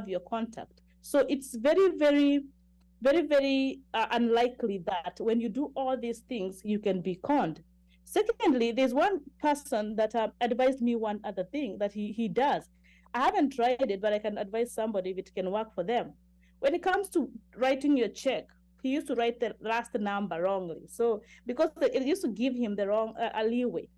your contact. So it's very unlikely that when you do all these things, you can be conned. Secondly, there's one person that advised me one other thing that he does. I haven't tried it, but I can advise somebody if it can work for them. When it comes to writing your check, he used to write the last number wrongly. So because it used to give him the wrong leeway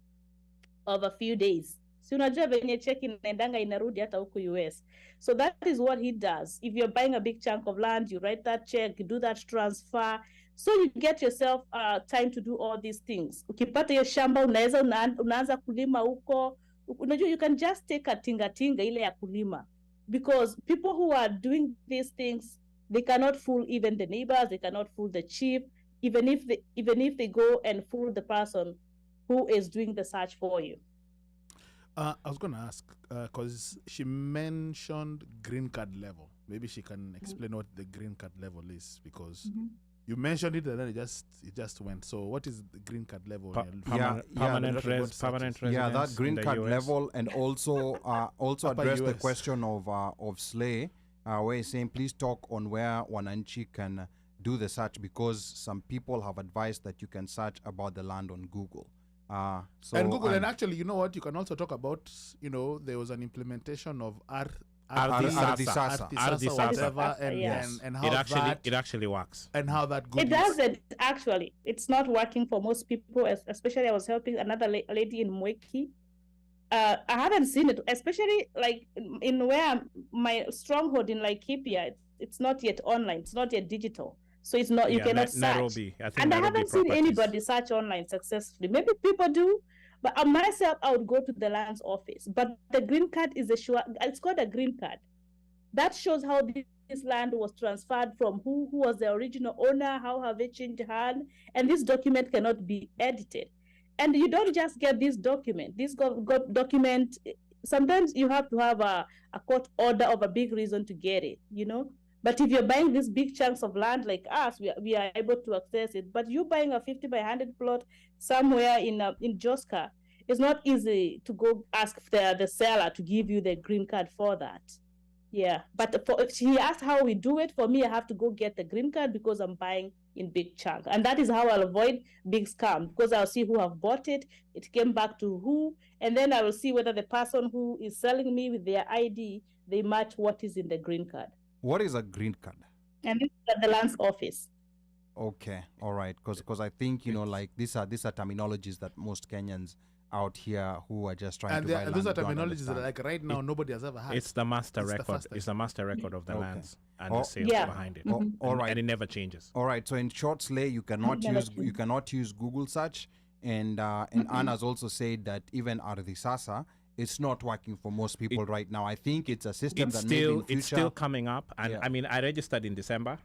of a few days. So unajua venye check inaendanga inarudi hata huku US. So that is what he does. If you're buying a big chunk of land, you write that check, you do that transfer. So you get yourself time to do all these things. Ukipata hiyo shamba unaanza kulima huko. Unajua you can just take a tinga ile ya kulima. Because people who are doing these things, they cannot fool even the neighbors, they cannot fool the chief, even if they go and fool the person who is doing the search for you. I was going to ask, because she mentioned green card level. Maybe she can explain what the green card level is, because you mentioned it and then it just went. So what is the green card level? Permanent residence. Yeah, that green card level, and also address the question of Slay, where he's saying please talk on where wananchi can do the search, because some people have advised that you can search about the land on Google. And Google, and actually, you know what, you can also talk about, there was an implementation of Ardisasa, and how it actually works. And how that goes. It doesn't actually. It's not working for most people, especially I was helping another lady in Mwai. I haven't seen it, especially like in where my stronghold in Laikipia, it's not yet online, it's not yet digital. So it's not, you cannot search. Nairobi, I haven't seen anybody search online successfully. Maybe people do, but myself, I would go to the lands office. But the green card is it's called a green card. That shows how this land was transferred from who was the original owner, how have they changed hand, and this document cannot be edited. And you don't just get this document. This document, sometimes you have to have a court order of a big reason to get it, But if you're buying these big chunks of land like us, we are able to access it. But you buying a 50 by 100 plot somewhere in Joska, it's not easy to go ask the seller to give you the green card for that. Yeah, but if she asked how we do it, for me, I have to go get the green card because I'm buying in big chunk. And that is how I'll avoid big scam, because I'll see who have bought it, it came back to who, and then I will see whether the person who is selling me with their ID, they match what is in the green card. What is a green card? And this is at the lands office. Okay, all right, because I think like these are terminologies that most Kenyans out here who are just trying to buy land. And those are terminologies that like right now nobody has ever had. It's the master record. It's the master record of the lands and the sales behind it. All right, and it never changes. All right, so in short, Slay, you cannot use Google search, and Anna's also said that even Ardisasa, it's not working for most people right now. I think it's a system that maybe in future, it's still coming up. And I mean, I registered in December.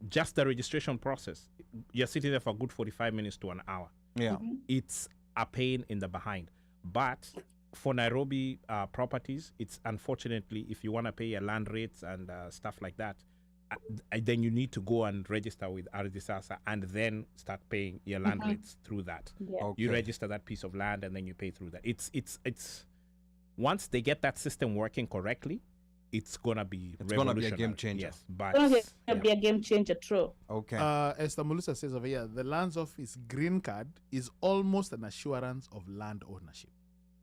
Just the registration process, you're sitting there for a good 45 minutes to an hour. Yeah. It's a pain in the behind. But for Nairobi properties, it's unfortunately, if you want to pay your land rates and stuff like that, then you need to go and register with Ardisasa and then start paying your land rates through that. Yeah. Okay. You register that piece of land and then you pay through that. It's once they get that system working correctly, it's gonna be a game changer. Yes, but It's gonna be a game changer, true. Okay. As the Melissa says over here, the lands office green card is almost an assurance of land ownership.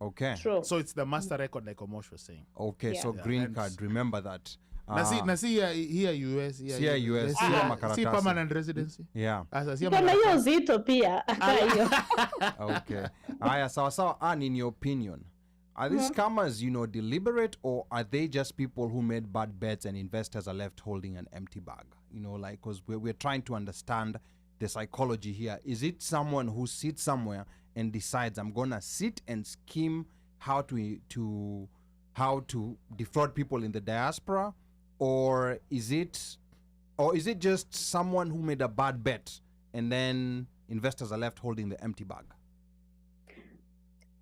Okay. True. So it's the master record, like Omosh was saying. Okay, so green card, remember that. Here US, here US, see permanent residency. Yeah. Kuna hiyo zito pia. Okay. Aya, sawa, and in your opinion, are these scammers, deliberate, or are they just people who made bad bets and investors are left holding an empty bag? Because we're trying to understand the psychology here. Is it someone who sits somewhere and decides, I'm going to sit and scheme how to defraud people in the diaspora? Or is it just someone who made a bad bet and then investors are left holding the empty bag?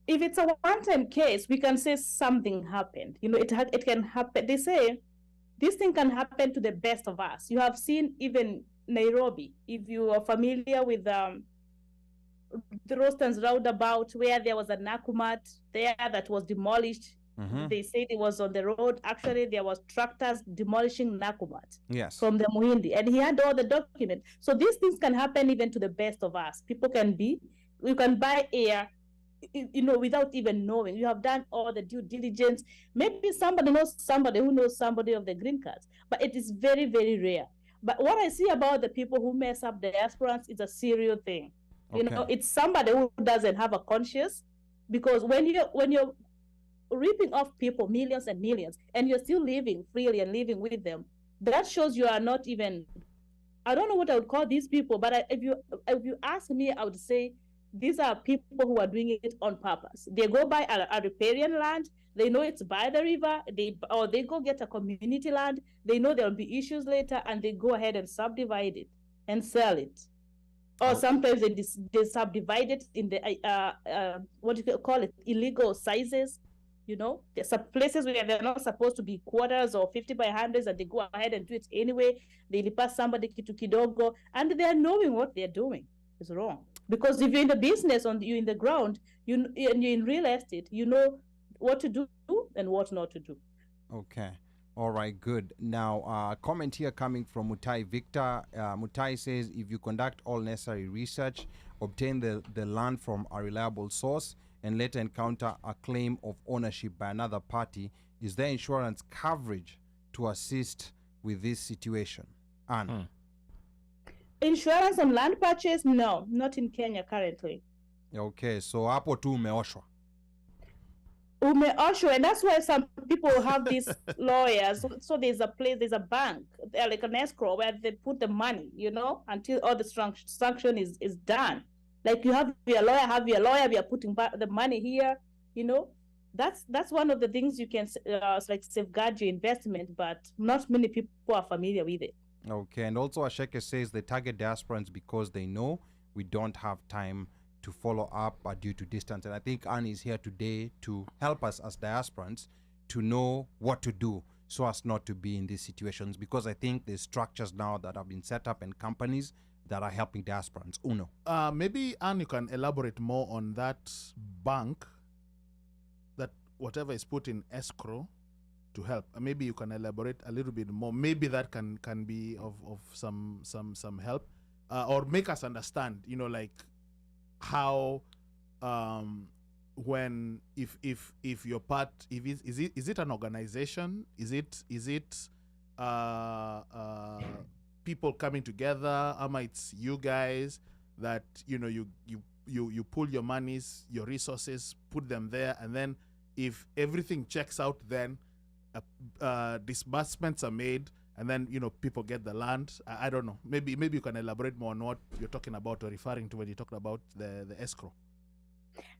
If it's a one-time case, we can say something happened. It can happen. They say this thing can happen to the best of us. You have seen even Nairobi, if you are familiar with the Rostan's roundabout, where there was a Nakumat there that was demolished They said it was on the road. Actually, there was tractors demolishing Nakumat Yes. from the Muhindi, and he had all the documents. So these things can happen even to the best of us. People you can buy air, without even knowing. You have done all the due diligence. Maybe somebody knows somebody who knows somebody of the green cards, but it is very, very rare. But what I see about the people who mess up the diasporans is a serious thing. Okay. It's somebody who doesn't have a conscience, because when you're ripping off people millions and millions, and you're still living freely and living with them, that shows you are not even. I don't know what I would call these people, but if you ask me, I would say these are people who are doing it on purpose. They go buy a riparian land. They know it's by the river. They go get a community land. They know there'll be issues later, and they go ahead and subdivide it and sell it. Or sometimes they subdivide it in the what do you call it, illegal sizes. There's some places where they're not supposed to be quarters or 50 by 100s, and they go ahead and do it anyway. They pass somebody kitu kidogo, and they're knowing what they're doing is wrong. Because if you're in the business, you're in the ground, and you're in real estate, you know what to do and what not to do. Okay. All right, good. Now, comment here coming from Mutai Victor. Mutai says, if you conduct all necessary research, obtain the land from a reliable source, and later encounter a claim of ownership by another party, is there insurance coverage to assist with this situation? Anne? Insurance on land purchase? No, not in Kenya currently. Okay, so hapo tu umeoshwa. Umeoshwa, and that's why some people have these lawyers. So there's a bank, like an escrow, where they put the money, until all the sanction is done. Like you have your lawyer, we are putting back the money here, That's one of the things you can like safeguard your investment, but not many people are familiar with it. Okay, and also Asheke says they target diasporans because they know we don't have time to follow up due to distance. And I think Annie is here today to help us as diasporans to know what to do so as not to be in these situations, because I think there's structures now that have been set up and companies that are helping diasporans. Uno. Maybe, Anne, you can elaborate more on that bank, that whatever is put in escrow to help. Maybe you can elaborate a little bit more. Maybe that can be of some help, or make us understand, like how when if you're part, is it an organization? Is it people coming together? It's you guys that you pull your monies, your resources, put them there, and then if everything checks out, then disbursements are made, and then people get the land. I don't know. Maybe you can elaborate more on what you're talking about or referring to when you talked about the escrow.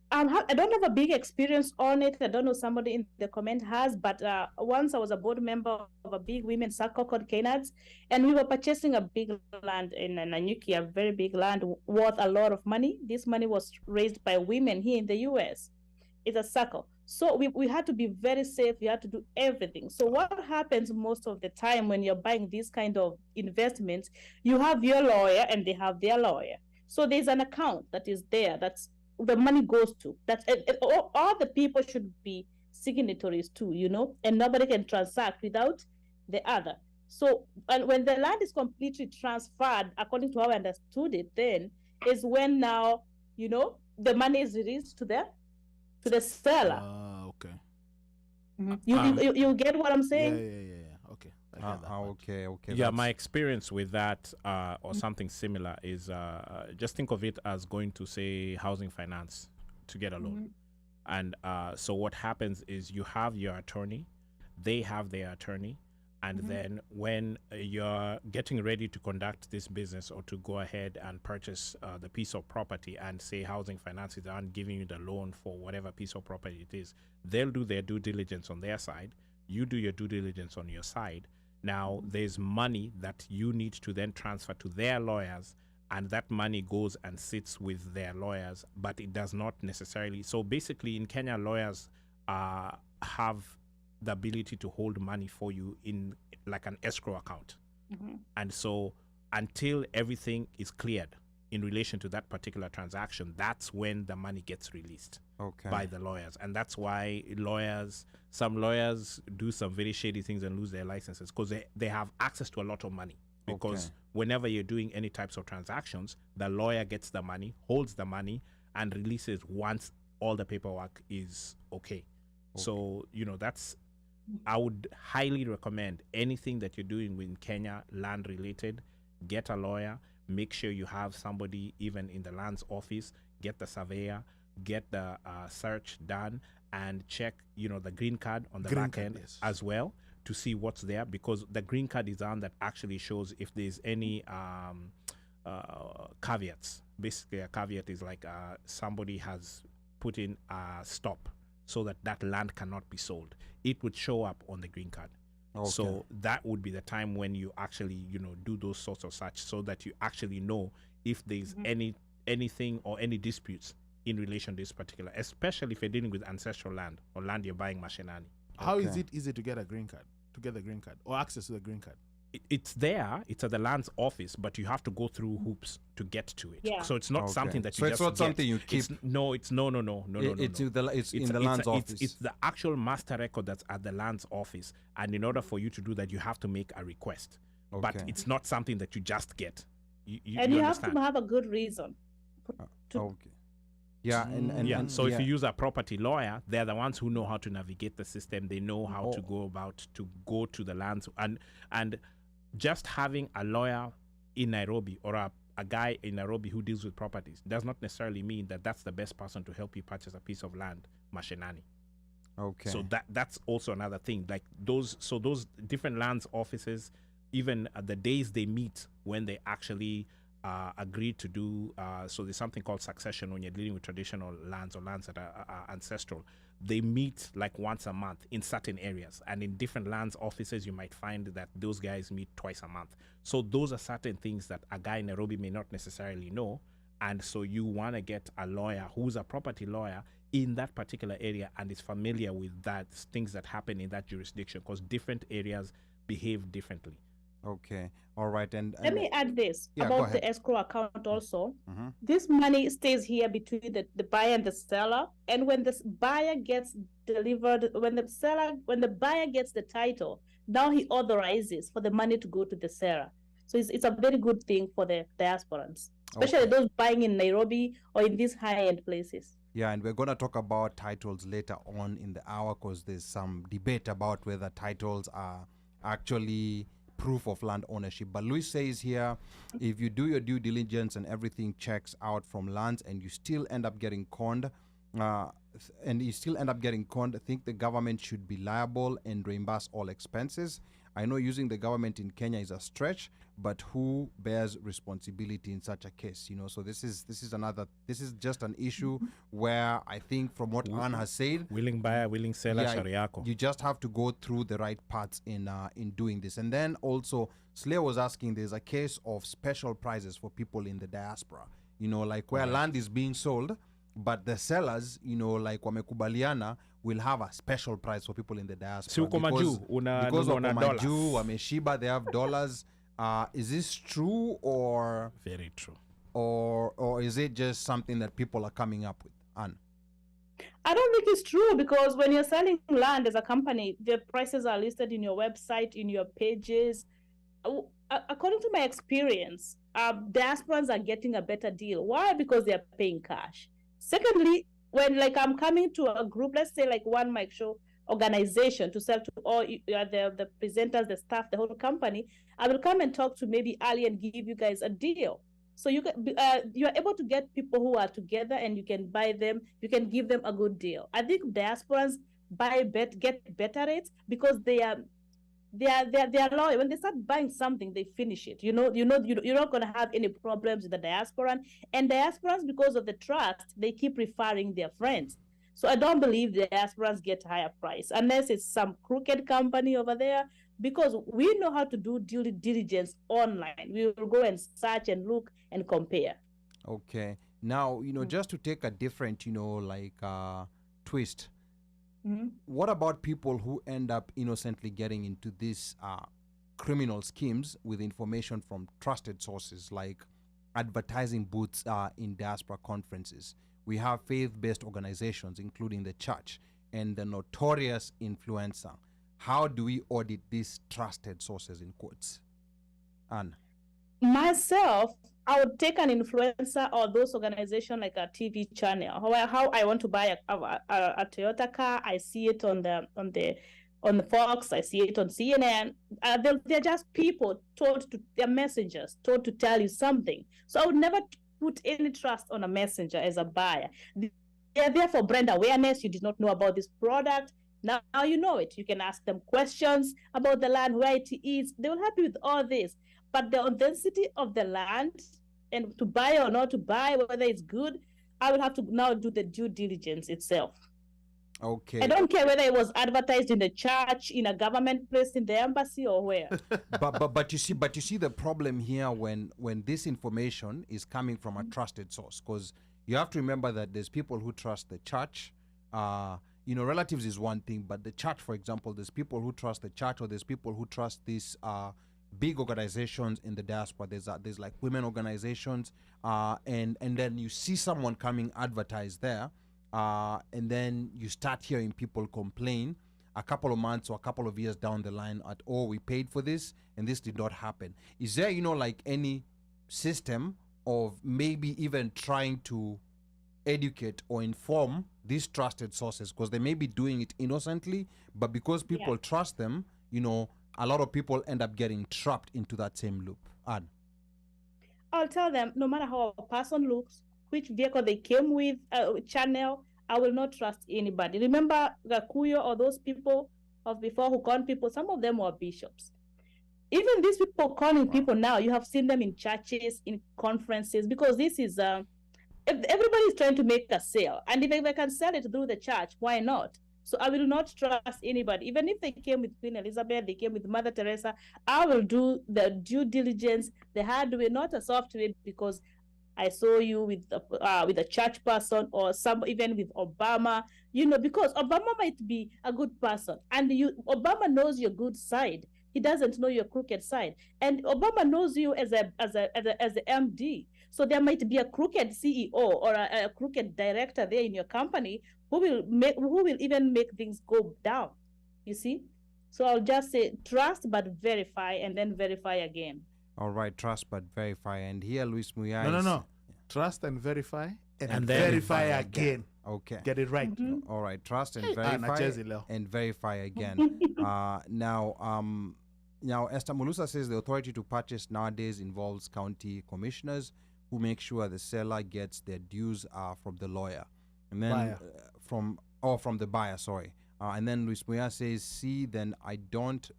I don't have a big experience on it. I don't know, somebody in the comment has, but once I was a board member of a big women's circle called Kenyans, and we were purchasing a big land in Nanyuki, a very big land worth a lot of money. This money was raised by women here in the US. It's a circle. So we had to be very safe. We had to do everything. So what happens most of the time when you're buying these kind of investments, you have your lawyer and they have their lawyer. So there's an account that is there. That's the money goes to. That's all the people should be signatories to, and nobody can transact without the other. So and when the land is completely transferred, according to how I understood it, then is when now, the money is released to the seller. Okay. You get what I'm saying? Yeah. Okay. I get that part. Okay. Yeah, my experience with that or something similar is just think of it as going to, say, housing finance to get a loan. And so what happens is you have your attorney, they have their attorney, and then when you're getting ready to conduct this business or to go ahead and purchase the piece of property, and say housing finances aren't giving you the loan for whatever piece of property it is, they'll do their due diligence on their side. You do your due diligence on your side. Now, there's money that you need to then transfer to their lawyers, and that money goes and sits with their lawyers, but it does not necessarily. So basically, in Kenya, lawyers have the ability to hold money for you in like an escrow account. And so until everything is cleared, in relation to that particular transaction, that's when the money gets released by the lawyers. And that's why some lawyers do some very shady things and lose their licenses, because they have access to a lot of money. Because whenever you're doing any types of transactions, the lawyer gets the money, holds the money, and releases once all the paperwork is okay. So, I would highly recommend anything that you're doing in Kenya, land related, get a lawyer, make sure you have somebody even in the lands office, get the surveyor, get the search done, and check, the green card on the back end as well, to see what's there, because the green card is on that actually shows if there's any caveats. Basically, a caveat is like somebody has put in a stop so that land cannot be sold. It would show up on the green card. So that would be the time when you actually, do those sorts of such, so that you actually know if there's anything or any disputes in relation to this particular, especially if you're dealing with ancestral land or land you're buying mashinani. How is it easy to get a green card, or access to the green card? It's there. It's at the lands office, but you have to go through hoops to get to it. Yeah. So it's not something that you so just it's not get. something you keep. It's no. It's in the lands office. It's the actual master record that's at the lands office, and in order for you to do that, you have to make a request. But it's not something that you just get. You have to have a good reason. So if you use a property lawyer, they're the ones who know how to navigate the system. They know how to go about to go to the lands, and just having a lawyer in Nairobi or a guy in Nairobi who deals with properties does not necessarily mean that that's the best person to help you purchase a piece of land mashinani. So that's also another thing. Like those different lands offices, even the days they meet when they actually agreed to do, so there's something called succession when you're dealing with traditional lands or lands that are ancestral. They meet like once a month in certain areas, and in different lands offices you might find that those guys meet twice a month. So those are certain things that a guy in Nairobi may not necessarily know, and so you want to get a lawyer who's a property lawyer in that particular area and is familiar with that things that happen in that jurisdiction, because different areas behave differently. All right. And let me add this about the escrow account also. Mm-hmm. This money stays here between the buyer and the seller. And when the buyer gets delivered, when the buyer gets the title, now he authorizes for the money to go to the seller. So it's a very good thing for the diasporans, especially those buying in Nairobi or in these high-end places. Yeah, and we're going to talk about titles later on in the hour, because there's some debate about whether titles are actually proof of land ownership. But Luis says here, if you do your due diligence and everything checks out from lands and you still end up getting conned, I think the government should be liable and reimburse all expenses. I know using the government in Kenya is a stretch, but who bears responsibility in such a case? So this is just an issue where I think from what Anne has said, willing buyer, willing seller, shariako. You just have to go through the right parts in doing this. And then also Slayer was asking, there's a case of special prices for people in the diaspora, like where land is being sold, but the sellers, like wamekubaliana, will have a special price for people in the diaspora. Because of Maju, wameshiba, they have dollars. Is this true or very true, or is it just something that people are coming up with? Anne? I don't think it's true, because when you're selling land as a company, the prices are listed in your website, in your pages. According to my experience, diasporans are getting a better deal. Why? Because they're paying cash. Secondly, when I'm coming to a group, let's say like OneMic Show organization to sell to all the presenters, the staff, the whole company, I will come and talk to maybe Ali and give you guys a deal. So you're able to get people who are together and you can buy them, you can give them a good deal. I think diasporans get better rates because they are loyal. When they start buying something, they finish it. You're not going to have any problems with the diasporan. And diasporans, because of the trust, they keep referring their friends. So I don't believe the diasporans get higher price unless it's some crooked company over there, because we know how to do due diligence online. We will go and search and look and compare. Okay. Now, just to take a different, twist. Mm-hmm. What about people who end up innocently getting into these criminal schemes with information from trusted sources? Like, advertising booths in diaspora conferences. We have faith-based organizations, including the church and the notorious influencer. How do we audit these trusted sources in quotes? Anne? Myself, I would take an influencer or those organizations like a TV channel. How I want to buy a Toyota car, I see it on the Fox, I see it on CNN. They're just people they're messengers told to tell you something. So I would never put any trust on a messenger as a buyer. They're there for brand awareness. You did not know about this product. Now you know it. You can ask them questions about the land, where it is. They will help you with all this. But the authenticity of the land and to buy or not to buy, whether it's good, I will have to now do the due diligence itself. Okay. I don't care whether it was advertised in the church, in a government place, in the embassy, or where. but you see the problem here when this information is coming from a trusted source, because you have to remember that there's people who trust the church. Relatives is one thing, but the church, for example, there's people who trust the church, or there's people who trust these big organizations in the diaspora. There's like women organizations, and then you see someone coming advertised there, and then you start hearing people complain a couple of months or a couple of years down the line at, oh, we paid for this and this did not happen. Is there, like any system of maybe even trying to educate or inform these trusted sources, because they may be doing it innocently, but because people trust them, a lot of people end up getting trapped into that same loop. Anne? I'll tell them, no matter how a person looks, which vehicle they came with, channel, I will not trust anybody. Remember Gakuyo or those people of before who con people, some of them were bishops. Even these people calling people now, you have seen them in churches, in conferences, because this is, everybody is trying to make a sale. And if I can sell it through the church, why not? So I will not trust anybody. Even if they came with Queen Elizabeth, they came with Mother Teresa, I will do the due diligence, the hard way, not a soft way, because I saw you with a church person, or even with Obama, because Obama might be a good person, and Obama knows your good side. He doesn't know your crooked side, and Obama knows you as a MD. So there might be a crooked CEO or a crooked director there in your company who will even make things go down. You see? So I'll just say trust but verify, and then verify again. All right, trust but verify. And here, Luis Mwai. No. Trust and verify, and verify again. Okay. Get it right. Mm-hmm. All right, trust and verify and verify again. Now, Esther Mulusa says the authority to purchase nowadays involves county commissioners who make sure the seller gets their dues from the lawyer, and then from the buyer. Sorry. And then Luis Mwai says, then I don't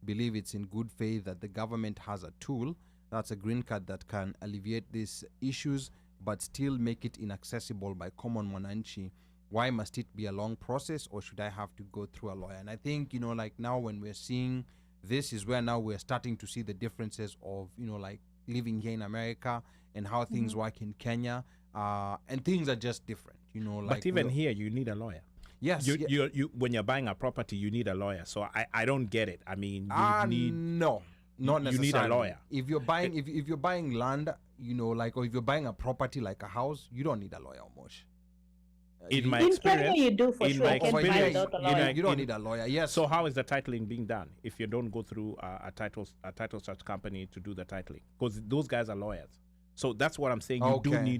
believe it's in good faith that the government has a tool, that's a green card, that can alleviate these issues but still make it inaccessible by common mwananchi. Why must it be a long process, or should I have to go through a lawyer? And I think, like now when we're seeing this is where now we're starting to see the differences of, like living here in America and how things work in Kenya, and things are just different, But even here, you need a lawyer. Yes. You when you're buying a property, you need a lawyer. So I don't get it. I mean, you need... No, not necessarily. You need a lawyer. If you're buying, if you're buying land, or if you're buying a property like a house, you don't need a lawyer, Omosh. In my experience, you do for sure. You don't need a lawyer. Yes. So how is the titling being done if you don't go through a title search company to do the titling? Because those guys are lawyers. So that's what I'm saying.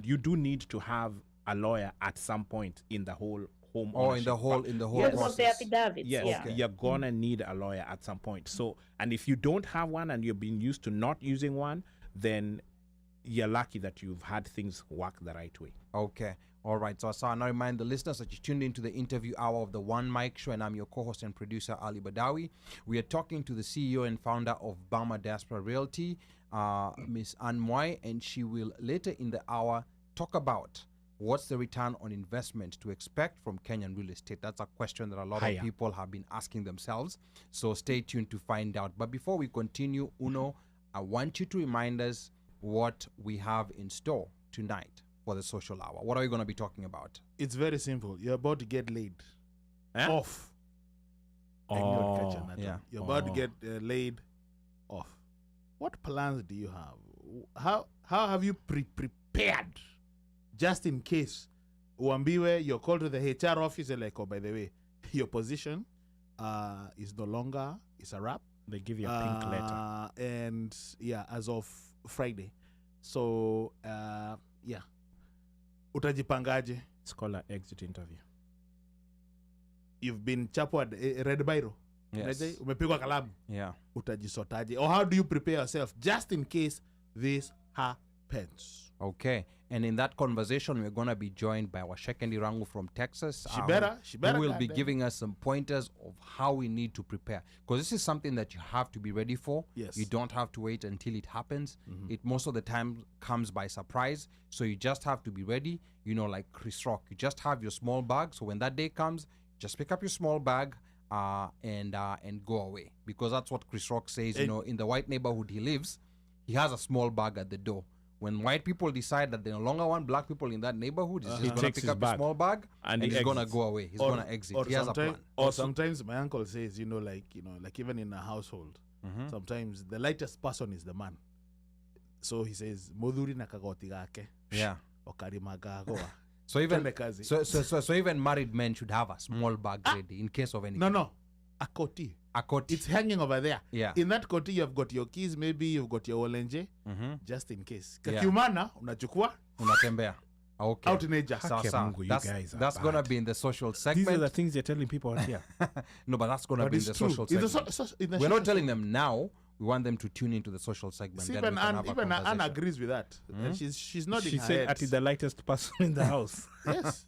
You do need to have a lawyer at some point in the whole home ownership. in the whole Yes, process. the affidavits. Yes, you're gonna need a lawyer at some point. So, and if you don't have one and you've been used to not using one, then you're lucky that you've had things work the right way. Okay. All right. So I now remind the listeners that you tuned into the interview hour of the OneMic Show, and I'm your co-host and producer, Ali Badawy. We are talking to the CEO and founder of Bama Diaspora Realty, Miss Anne Mwai, and she will later in the hour talk about what's the return on investment to expect from Kenyan real estate. That's a question that a lot of people have been asking themselves. So stay tuned to find out. But before we continue, Uno, I want you to remind us what we have in store tonight for the social hour. What are we going to be talking about? It's very simple. You're about to get laid off. Yeah. You're about to get laid off. What plans do you have? how have you prepared just in case uambiwe you're called to the HR office and like, oh, by the way, your position is no longer, it's a wrap. They give you a pink letter. And yeah, as of Friday. So yeah. Utajipangaje? It's called an exit interview. You've been chapward red biro. Yes. Umepigwa kalamu. Yeah. Utajisotaje? Or how do you prepare yourself just in case this happens? Okay. And in that conversation, we're going to be joined by our Shekendi Rangu from Texas. She better. Who will be giving us some pointers of how we need to prepare. Because this is something that you have to be ready for. Yes. You don't have to wait until it happens. It most of the time comes by surprise. So you just have to be ready. You know, like Chris Rock, you just have your small bag. So when that day comes, just pick up your small bag and go away. Because that's what Chris Rock says, you know, in the white neighborhood he lives, he has a small bag at the door. When white people decide that they no longer want black people in that neighborhood, he's just going to pick up a small bag and he's going to go away. He's going to exit. He has a plan. Or sometimes my uncle says, you know, like even in a household, sometimes the lightest person is the man. So he says, "Moduri nakagoti gake." Yeah. Okarimagagoa. So even married men should have a small bag ready in case of anything. No. A koti. A koti. It's hanging over there. Yeah. In that koti, you've got your keys, maybe you've got your olenje, just in case. Yeah. Kakiumana, unachukua, Unatembea. Okay. out in nature. Mungu, you guys are That's going to bad. be in the social These segment. are the things you're telling people out here. No, but that's going to But be in it's the true. social In the segment. in the We're social not telling them now. We want them to tune into the social segment. See, then even we can have a Anne conversation. agrees with that. She's nodding She her said, head. "Ati the lightest person in the house." Yes.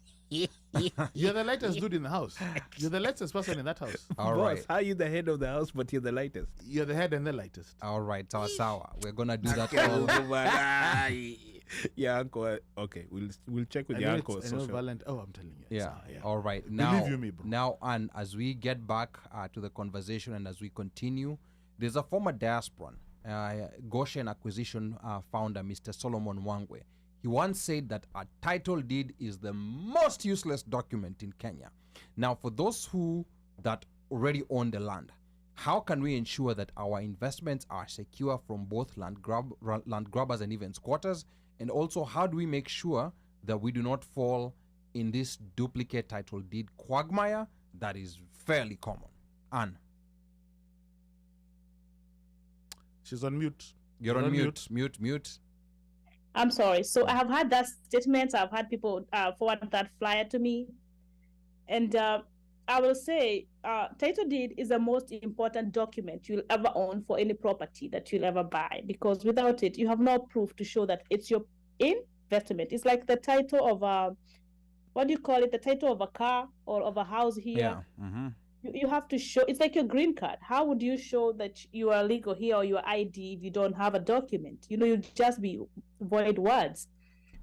You're the lightest dude in the house. You're the lightest person in that house. All Boss, right. how are you the head of the house, but you're the lightest? You're the head and the lightest. All right. Sawa. We're going to do that all. Yeah, uncle. Okay, we'll check with I your know uncle. it's- I know social. Valent- oh, I'm telling you. Yeah. It's, All right. Now, you me, bro. now, and as we get back to the conversation and as we continue, there's a former diasporan, Goshen acquisition founder, Mr. Solomon Wangwe. He once said that a title deed is the most useless document in Kenya. Now, for those that already own the land, how can we ensure that our investments are secure from both land grabbers and even squatters? And also, how do we make sure that we do not fall in this duplicate title deed quagmire that is fairly common? Anne. She's on mute. You're on mute. Mute. I'm sorry. So I have had that statement. I've had people forward that flyer to me. And I will say title deed is the most important document you'll ever own for any property that you'll ever buy, because without it, you have no proof to show that it's your investment. It's like the title of what do you call it? The title of a car or of a house here. Yeah. Mm-hmm. You have to show, it's like your green card. How would you show that you are legal here or your ID if you don't have a document? You know, you just be void words.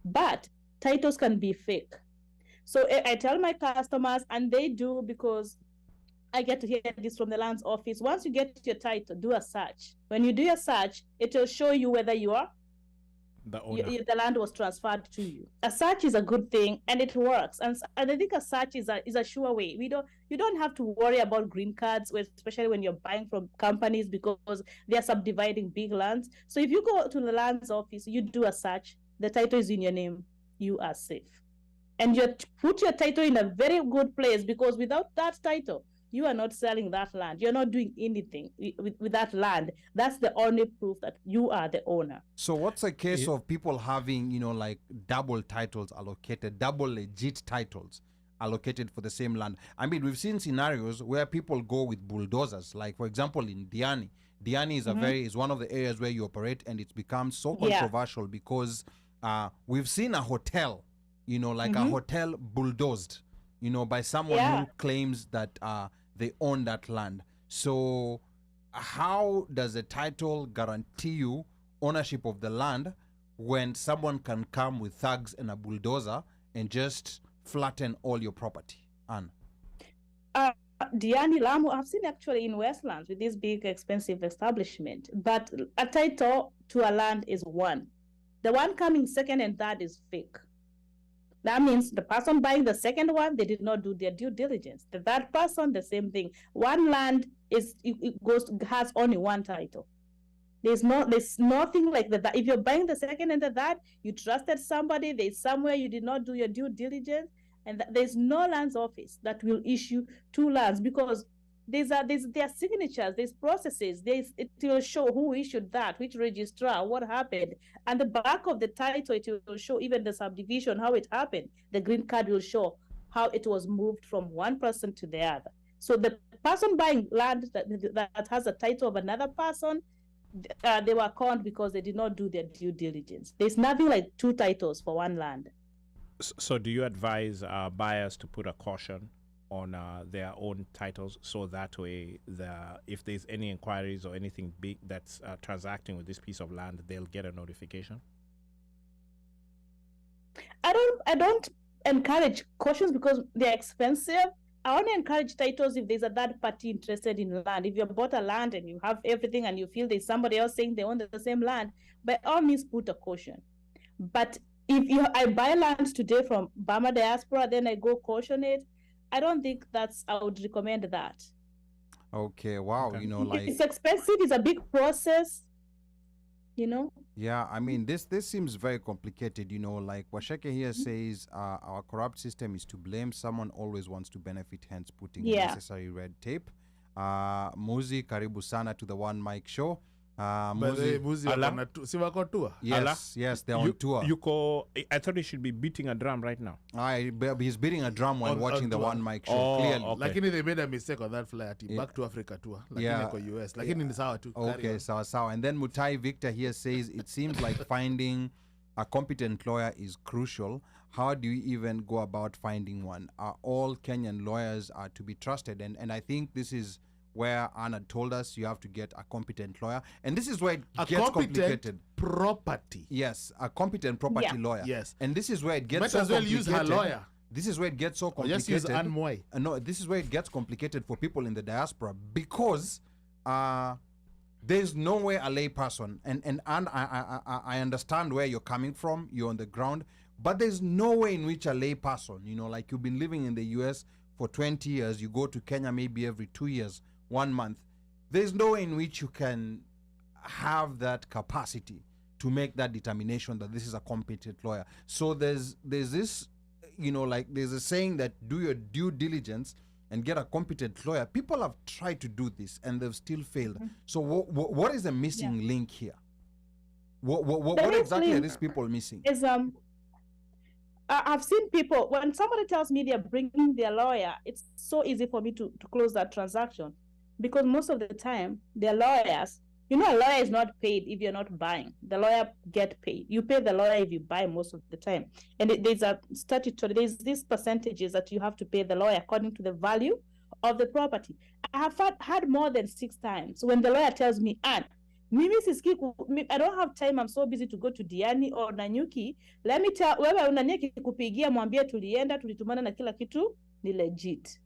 But titles can be fake. So I tell my customers, and they do, because I get to hear this from the lands office. Once you get your title, do a search. When you do your search, it will show you whether you are The owner. the land was transferred to you. A search is a good thing, and it works. And I think a search is a sure way. You don't have to worry about green cards, especially when you're buying from companies, because they are subdividing big lands. So if you go to the lands office, you do a search, the title is in your name, you are safe. And you put your title in a very good place, because without that title, you are not selling that land. You're not doing anything with that land. That's the only proof that you are the owner. So what's a case of people having, like double titles allocated, double legit titles allocated for the same land? I mean, we've seen scenarios where people go with bulldozers. Like, for example, in Diani. Diani is is one of the areas where you operate, and it's become so controversial because we've seen a hotel, a hotel bulldozed, by someone who claims that they own that land. So how does a title guarantee you ownership of the land when someone can come with thugs and a bulldozer and just flatten all your property? Anne? Diani, Lamu, I've seen actually in Westlands with this big expensive establishment, but a title to a land is one. The one coming second and third is fake. That means the person buying the second one, they did not do their due diligence. The third person, the same thing. One land has only one title. There's nothing like that. If you're buying the second and the third, you trusted somebody, there's somewhere you did not do your due diligence, and there's no lands office that will issue two lands, because there are signatures, there's processes, it will show who issued that, which registrar, what happened, and the back of the title, it will show even the subdivision, how it happened. The green card will show how it was moved from one person to the other. So the person buying land that has a title of another person, they were conned because they did not do their due diligence. There's nothing like two titles for one land. So do you advise buyers to put a caution on their own titles, so that way if there's any inquiries or anything big that's transacting with this piece of land, they'll get a notification? I don't encourage cautions because they're expensive. I only encourage titles if there's a third party interested in land. If you bought a land and you have everything and you feel there's somebody else saying they own the same land, by all means put a caution. But if I buy land today from Bama Diaspora, then I go caution it, I don't think I would recommend that. Okay, wow. Okay. Like, it's expensive, it's a big process, Yeah, I mean, this seems very complicated, like Washeke here says, our corrupt system is to blame. Someone always wants to benefit, hence putting unnecessary red tape. Muzi, karibu sana to the OneMic Show. Muzi si wako tour? Yes, they're on tour. I thought he should be beating a drum right now. He's beating a drum while watching the OneMic Show, clearly. Okay. Lakini they made a mistake on that flight. Back to Africa tour. Lakini ko US. Lakini ni sawa tu. Okay, sawa. And then Mutai Victor here says, it seems like finding a competent lawyer is crucial. How do you even go about finding one? Are all Kenyan lawyers are to be trusted? And I think this is where Anna told us you have to get a competent lawyer. And this is where it gets complicated. Property. Yes, a competent property lawyer. Yes. And this is where it gets Might so as well complicated. use her lawyer. This is where it gets so complicated. Just use Mwai. No, this is where it gets complicated for people in the diaspora, because there's no way a lay person, and I understand where you're coming from, you're on the ground, but there's no way in which a lay person, like you've been living in the US for 20 years, you go to Kenya maybe every 2 years, 1 month, there's no way in which you can have that capacity to make that determination that this is a competent lawyer. So there's this, like there's a saying that do your due diligence and get a competent lawyer. People have tried to do this and they've still failed. Mm-hmm. So what is the missing link here? What exactly are these people missing? Is I've seen people, when somebody tells me they're bringing their lawyer, it's so easy for me to close that transaction, because most of the time their lawyers, a lawyer is not paid if you're not buying. The lawyer get paid. You pay the lawyer if you buy most of the time. And there's a statutory, there's these percentages that you have to pay the lawyer according to the value of the property. I have had more than 6 times when the lawyer tells me, mimi I don't have time, I'm so busy to go to Diani or Nanyuki. Let me tell, wewe unanieki kupigia mwambie tulienda, tulitumana na kila kitu ni legit.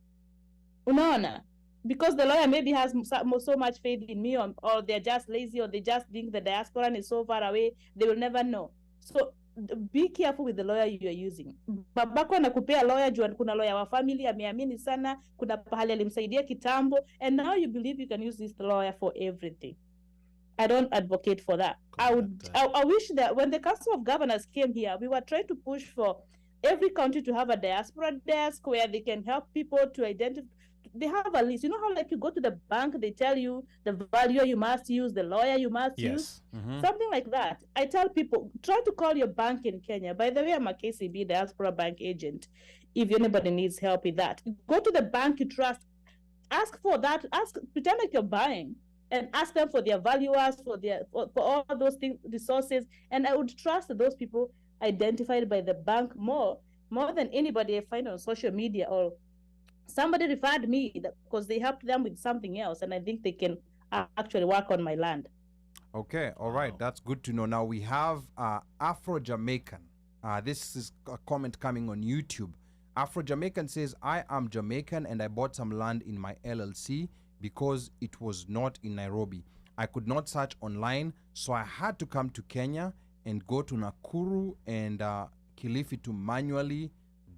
Unaona? Because the lawyer maybe has so much faith in me, or they're just lazy, or they just think the diaspora is so far away, they will never know. So be careful with the lawyer you are using. Babako anakupea lawyer juu kuna lawyer wa family ameamini sana, kuna pahali alimsaidia kitambo, and now you believe you can use this lawyer for everything. I don't advocate for that. I wish that when the Council of Governors came here, we were trying to push for every county to have a diaspora desk where they can help people to identify. They have a list. You know how like you go to the bank, they tell you the value you must use, the lawyer you must use, something like that. I tell people, try to call your bank in Kenya. By the way, I'm a KCB diaspora bank agent. If anybody needs help with that, go to the bank you trust, ask for that, pretend like you're buying, and ask them for their valuers, for all those things, resources. And I would trust those people identified by the bank more than anybody I find on social media, or somebody referred me because they helped them with something else, and I think they can actually work on my land. Okay, all right, that's good to know. Now we have Afro-Jamaican. This is a comment coming on YouTube. Afro-Jamaican says, I am Jamaican and I bought some land in my LLC because it was not in Nairobi. I could not search online, so I had to come to Kenya and go to Nakuru and Kilifi to manually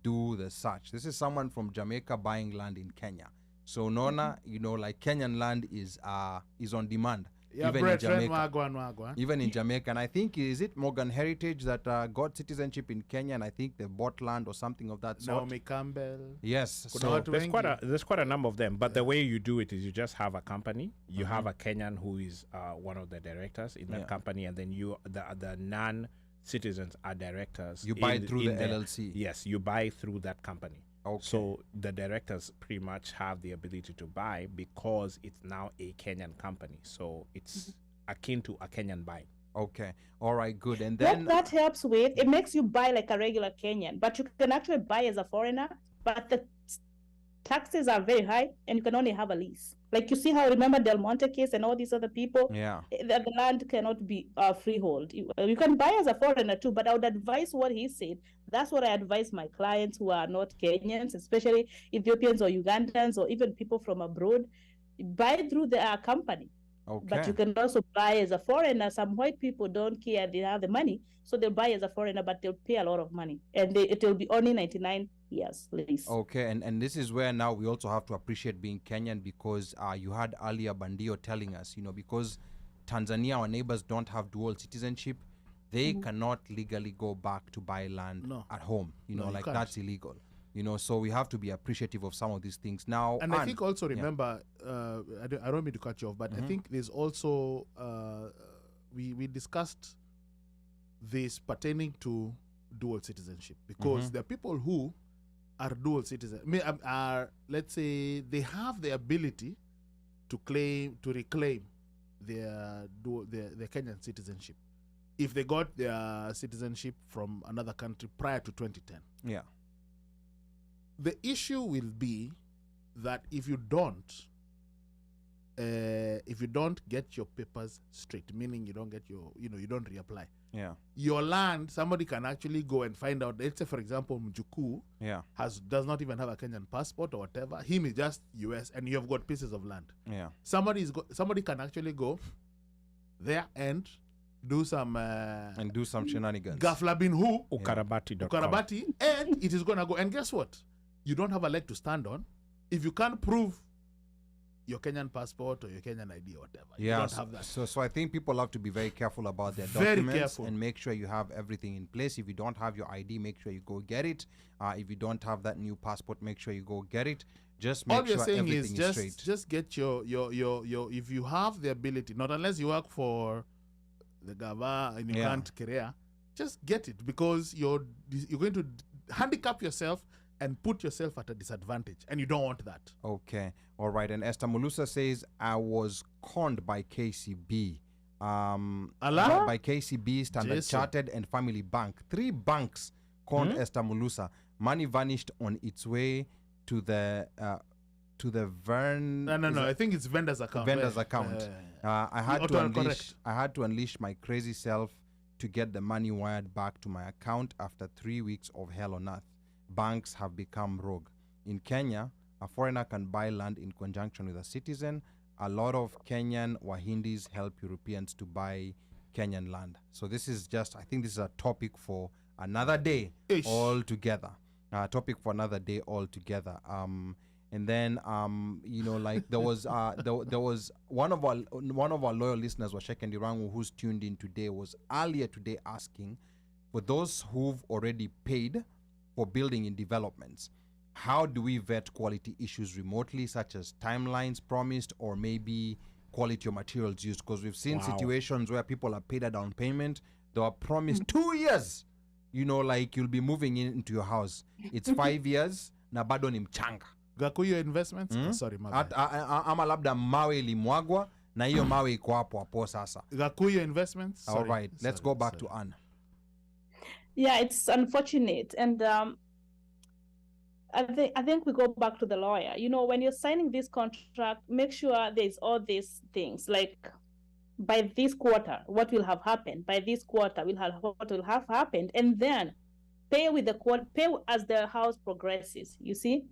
do the search. This is someone from Jamaica buying land in Kenya. So Nona, like Kenyan land is on demand. Yeah, even in friend Jamaica. Wagwan. Even in Jamaica. And I think, is it Morgan Heritage that got citizenship in Kenya? And I think they bought land or something of that sort. Naomi Campbell. Yes. Kuna So watu wengi. There's quite a number of them, but the way you do it is you just have a company. You have a Kenyan who is one of the directors in that company, and then the non-citizens are directors. you buy through the LLC. Yes, you buy through that company. Okay. So the directors pretty much have the ability to buy because it's now a Kenyan company. So it's akin to a Kenyan buying. Okay. All right, good. And What then that helps with, it makes you buy like a regular Kenyan, but you can actually buy as a foreigner, but the taxes are very high and you can only have a lease. Like you see how, remember Del Monte case and all these other people? yeah. The land cannot be freehold. You can buy as a foreigner too, but I would advise what he said. That's what I advise my clients who are not Kenyans, especially Ethiopians or Ugandans or even people from abroad. Buy through their company. Okay. But you can also buy as a foreigner. Some white people don't care, they have the money, so they'll buy as a foreigner, but they'll pay a lot of money, and it will be only 99 years lease. Okay, and this is where now we also have to appreciate being Kenyan, because you had earlier Bandio telling us, because Tanzania, our neighbors, don't have dual citizenship. They cannot legally go back to buy land at home. No, you can't. That's illegal. So we have to be appreciative of some of these things now. And I think also remember, I don't mean to cut you off, but I think there's also we discussed this pertaining to dual citizenship, because there are people who are dual citizens. Are, let's say, they have the ability to reclaim their Kenyan citizenship if they got their citizenship from another country prior to 2010. Yeah. The issue will be that if you don't get your papers straight, meaning you don't get you don't reapply. Yeah. Your land, somebody can actually go and find out. Let's say, for example, Mjuku does not even have a Kenyan passport or whatever. Him is just US, and you have got pieces of land. Yeah. Somebody can actually go there and do some shenanigans. Gaflabin who Ukarabati.com. and it is gonna go. And guess what? You don't have a leg to stand on if you can't prove your Kenyan passport or your Kenyan ID or whatever. Yeah, you don't have that. So I think people have to be very careful about their Very documents careful. and make sure you have everything in place. If you don't have your ID, make sure you go get it. If you don't have that new passport, make sure you go get it. Just make All sure you're saying everything is is straight. just get your if you have the ability, not unless you work for the Gava and you can't career, just get it, because you're going to handicap yourself and put yourself at a disadvantage, and you don't want that. Okay, all right. And Esther Mulusa says, I was conned by KCB. By KCB, Standard Jason. Chartered, and Family Bank. 3 banks conned Esther Mulusa. Money vanished on its way to the No. I think it's vendor's account. Vendor's account. I had to unleash my crazy self to get the money wired back to my account after 3 weeks of hell on earth. Banks have become rogue. In Kenya, a foreigner can buy land in conjunction with a citizen. A lot of Kenyan Wahindis help Europeans to buy Kenyan land. So this is I think this is a topic for another day altogether. And then there was one of our loyal listeners, Washek Ndirangu, who's tuned in today, was earlier today asking, for those who've already paid for building in developments, how do we vet quality issues remotely, such as timelines promised or maybe quality of materials used? Because we've seen situations where people are paid a down payment, they are promised 2 years, you'll be moving into your house. It's 5 years, na bado ni mchanga. Gakuyo Investments? Sorry, my bad. Ama labda mawe ilimwagwa na hiyo mawe iko hapo sasa. Gakuyo Investments? All right, let's go back to Anne. Yeah, it's unfortunate, and I think we go back to the lawyer. When you're signing this contract, make sure there's all these things, like by this quarter, what will have happened. By this quarter, what will have happened, and then pay pay as the house progresses. You see,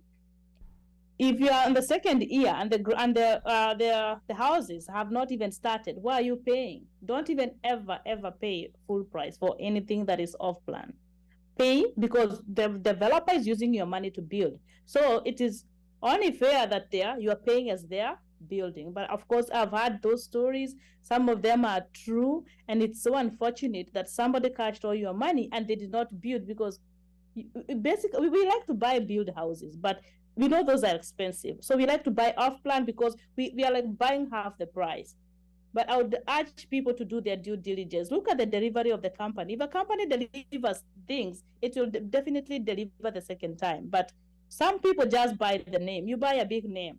if you are in the second year and the houses have not even started, why are you paying? Don't even ever pay full price for anything that is off plan. Pay because the developer is using your money to build. So it is only fair that you are paying as their building. But of course, I've heard those stories. Some of them are true, and it's so unfortunate that somebody cashed all your money and they did not build, because basically we like to buy build houses, but we know those are expensive. So we like to buy off plan because we are like buying half the price. But I would urge people to do their due diligence. Look at the delivery of the company. If a company delivers things, it will definitely deliver the second time. But some people just buy the name. You buy a big name,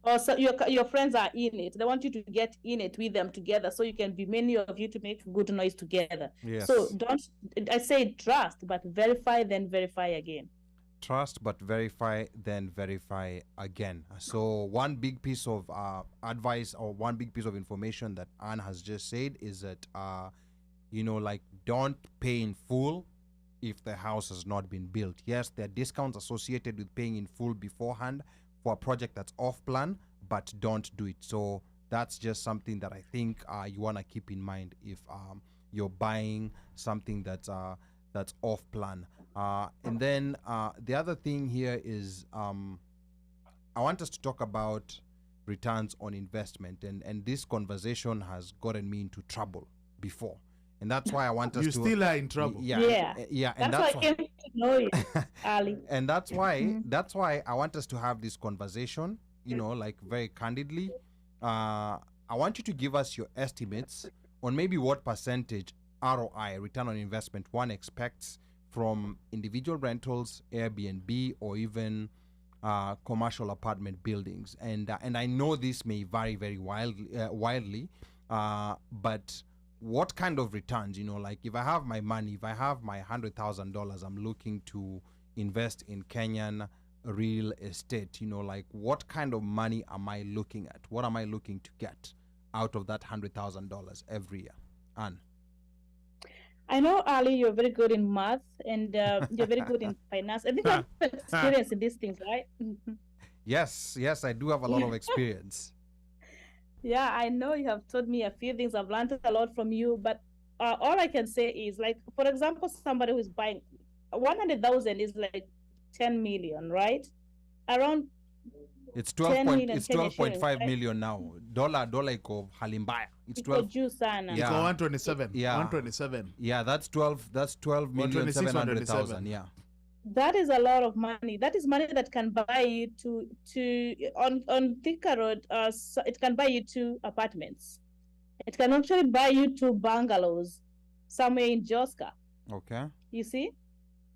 or so your friends are in it. They want you to get in it with them together, so you can be many of you to make good noise together. Yes. So don't, I say trust, but verify, then verify again. Trust, but verify, then verify again. So one big piece of advice, or one big piece of information that Anne has just said is that, like, don't pay in full if the house has not been built. Yes, there are discounts associated with paying in full beforehand for a project that's off plan, but don't do it. So that's just something that I think you want to keep in mind if you're buying something that's off plan. And then the other thing here is I want us to talk about returns on investment, and this conversation has gotten me into trouble before, and that's why I want us You to still are in trouble. Yeah. and That's why I came to know you, Ali. and that's why I want us to have this conversation, like very candidly. I want you to give us your estimates on maybe what percentage ROI, return on investment, one expects from individual rentals, Airbnb, or even commercial apartment buildings. And I know this may vary very wildly, but what kind of returns, like if I have my money, if I have my $100,000, I'm looking to invest in Kenyan real estate, like what kind of money am I looking at? What am I looking to get out of that $100,000 every year? Anne? I know, Ali, you're very good in math, and you're very good in finance. I think you have experience in these things, right? Yes, I do have a lot of experience. Yeah, I know you have taught me a few things. I've learned a lot from you, but all I can say is, like, for example, somebody who is buying 100,000 is like 10 million, right? Around It's 12.5 million now. Dollar iko halimbaya. It's iko 12. juu sana. Yeah. It's 127. Yeah. 127. Yeah, that's 12 million 126, 700,000. Yeah. That is a lot of money. That is money that can buy you on Thika Road. So it can buy you 2 apartments. It can actually buy you 2 bungalows somewhere in Joska. Okay. You see?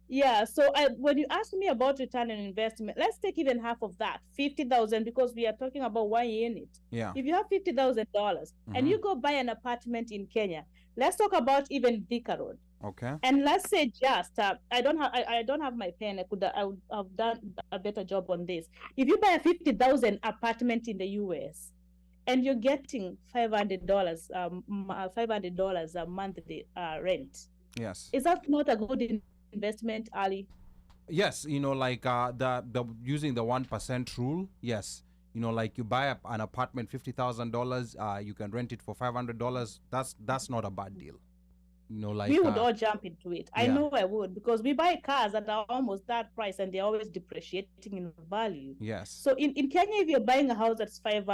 Yeah. So when you ask me about return on investment, let's take even half of that, 50,000, because we are talking about 1 unit. Yeah. If you have $50,000 and you go buy an apartment in Kenya, let's talk about even Thika Road. Okay. And let's say just I don't have my pen. I would have done a better job on this. If you buy a $50,000 apartment in the US, and you're getting $500 a monthly rent, Yes. is that not a good investment, Ali? Yes, like the using the 1% rule. Yes, like you buy an apartment $50,000, you can rent it for $500. That's not a bad deal. Like we would all jump into it. I yeah. know I would, because we buy cars that are almost that price and they're always depreciating in value. Yes. So in Kenya, if you're buying a house that's 5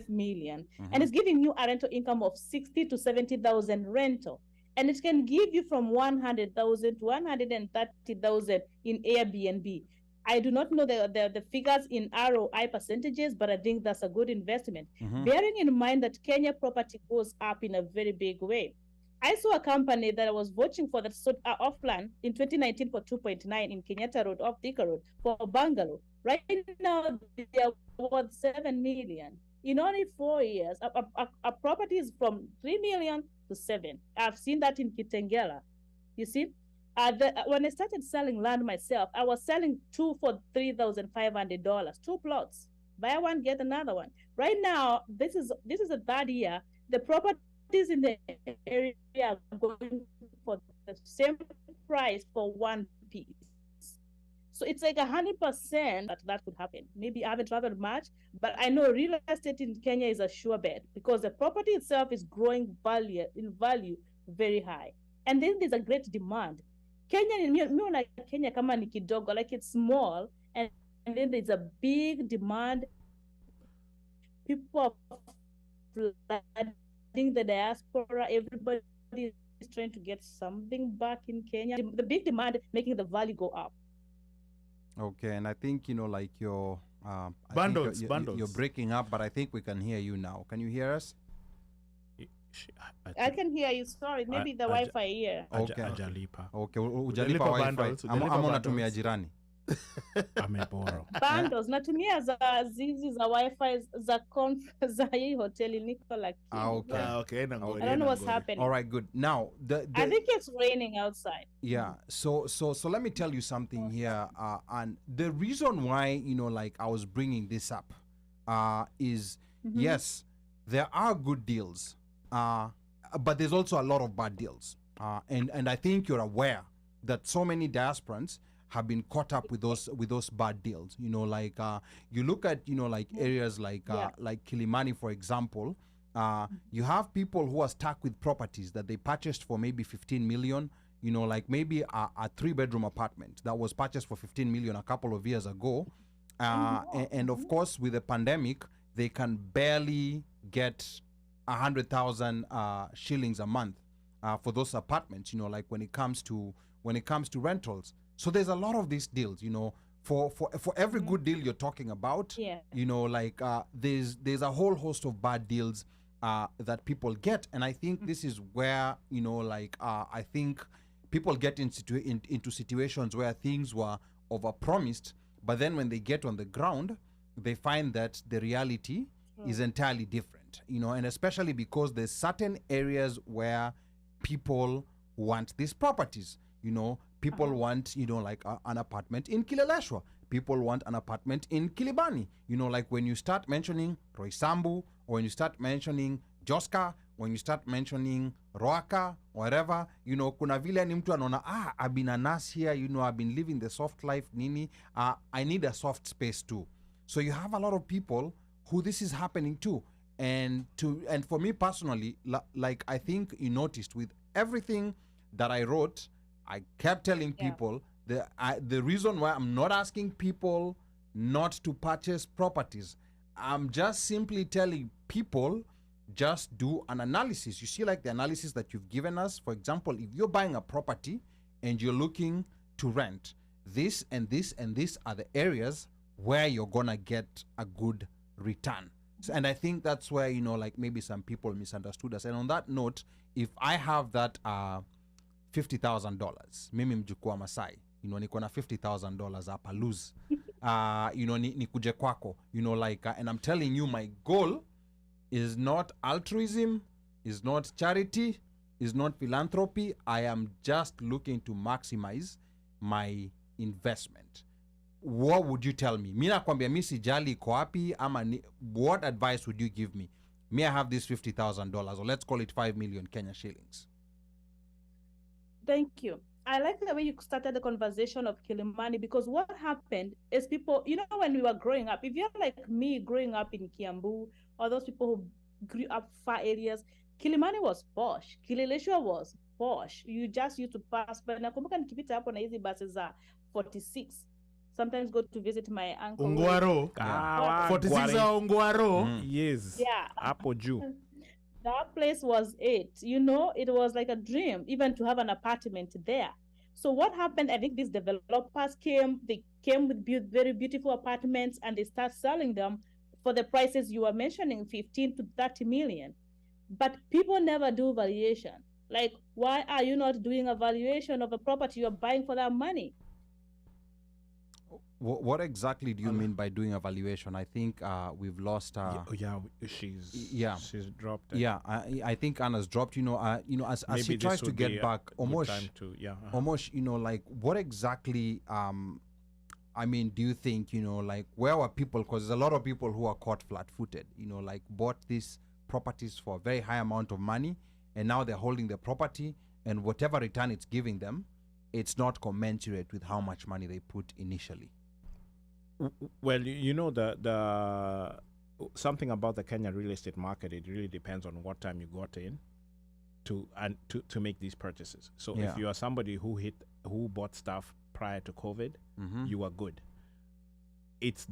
million, and it's giving you a rental income of 60 to 70,000 rental, and it can give you from 100,000 to 130,000 in Airbnb. I do not know the figures in ROI percentages, but I think that's a good investment. Bearing in mind that Kenya property goes up in a very big way. I saw a company that I was watching for that off plan in 2019 for 2.9 in Kenyatta Road, off Thika Road, for a bungalow. Right now, they are worth 7 million. In only 4 years, a property is from 3 million to 7. I've seen that in Kitengela. You see, when I started selling land myself, I was selling 2 for $3,500, 2 plots. Buy one, get another one. Right now, this is the 3rd year. The properties in the area are going for the same price for 1 piece. So it's like 100% that could happen. Maybe I haven't traveled much, but I know real estate in Kenya is a sure bet, because the property itself is growing in value very high. And then there's a great demand. Kenya, like Kenya kama ni kidogo, like it's small, and then there's a big demand people are flooding the diaspora. Everybody is trying to get something back in Kenya. The big demand making the value go up. Okay, and I think, like your I think Bundles, you're bundles. breaking up, but I think we can hear you now. Can you hear us? I can hear you. Sorry, maybe the Wi-Fi here. Okay. Ajalipa. Okay, ujalipa Ujalipa wifi. bundles, Ama ujalipa unatumia bundles. jirani. Ameboro. Bundles natumia zizi za Wi-Fi za hii hoteli niko lakini. Okay. Okay, I don't know what's happening. All right, good. Now, I think it's raining outside. yeah. So let me tell you something here. And the reason why, like I was bringing this up, is yes, there are good deals, but there's also a lot of bad deals. And I think you're aware that so many diasporans have been caught up with those bad deals. Like you look at like areas like Kilimani, for example. You have people who are stuck with properties that they purchased for maybe 15 million. Like maybe a 3-bedroom apartment that was purchased for 15 million a couple of years ago. And of course, with the pandemic, they can barely get 100,000 shillings a month for those apartments. Like when it comes to rentals. So there's a lot of these deals. For every good deal you're talking about, like there's a whole host of bad deals that people get, and I think this is where I think people get into situations where things were overpromised, but then when they get on the ground, they find that the reality is entirely different. And especially because there's certain areas where people want these properties. People want, like an apartment in Kileleshwa. People want an apartment in Kilibani. Like when you start mentioning Roysambu, or when you start mentioning Joska, when you start mentioning Roaka, whatever, kuna vile ni mtu anaona, I've been a nurse here, I've been living the soft life, nini, I need a soft space too. So you have a lot of people who this is happening to. And for me personally, like I think you noticed with everything that I wrote, I kept telling people the reason why I'm not asking people not to purchase properties, I'm just simply telling people just do an analysis. You see, like the analysis that you've given us. For example, if you're buying a property and you're looking to rent, this and this and this are the areas where you're gonna get a good return. So, and I think that's where like maybe some people misunderstood us. And on that note, if I have that $50,000, mimi mjukuu wa Masai, niko na $50,000 hapa lose, nikuje kwako, like and I'm telling you, my goal is not altruism, is not charity, is not philanthropy. I am just looking to maximize my investment. What would you tell me? Mina nakwambia mi sijali iko wapi ama what advice would you give me? Me, I have this $50,000, or let's call it 5 million Kenya shillings. Thank you. I like the way you started the conversation of Kilimani, because what happened is people, when we were growing up, if you're like me growing up in Kiambu, or those people who grew up far areas, Kilimani was posh. Kileleshwa was posh. You just used to pass by. Nakumbuka nikipita hapo na hizi buses za 46. Sometimes go to visit my uncle. Ungwaro. 46 za Ungwaro. Yes. Yeah. Hapo juu. That place was it. It was like a dream, even to have an apartment there. So what happened, I think these developers came with very beautiful apartments, and they start selling them for the prices you were mentioning, 15 to 30 million. But people never do valuation. Like, why are you not doing a valuation of a property you're buying for that money? What exactly do you mean by doing a valuation? I think we've lost. She's dropped. Yeah, I think Anna's dropped. As she tries to get back, Omosh. Omosh, like what exactly? I mean, do you think like where were people? Because there's a lot of people who are caught flat-footed. Like bought these properties for a very high amount of money, and now they're holding the property, and whatever return it's giving them, it's not commensurate with how much money they put initially. Well, the something about the Kenyan real estate market, it really depends on what time you got in to make these purchases. So if you are somebody who bought stuff prior to COVID, you are good. It's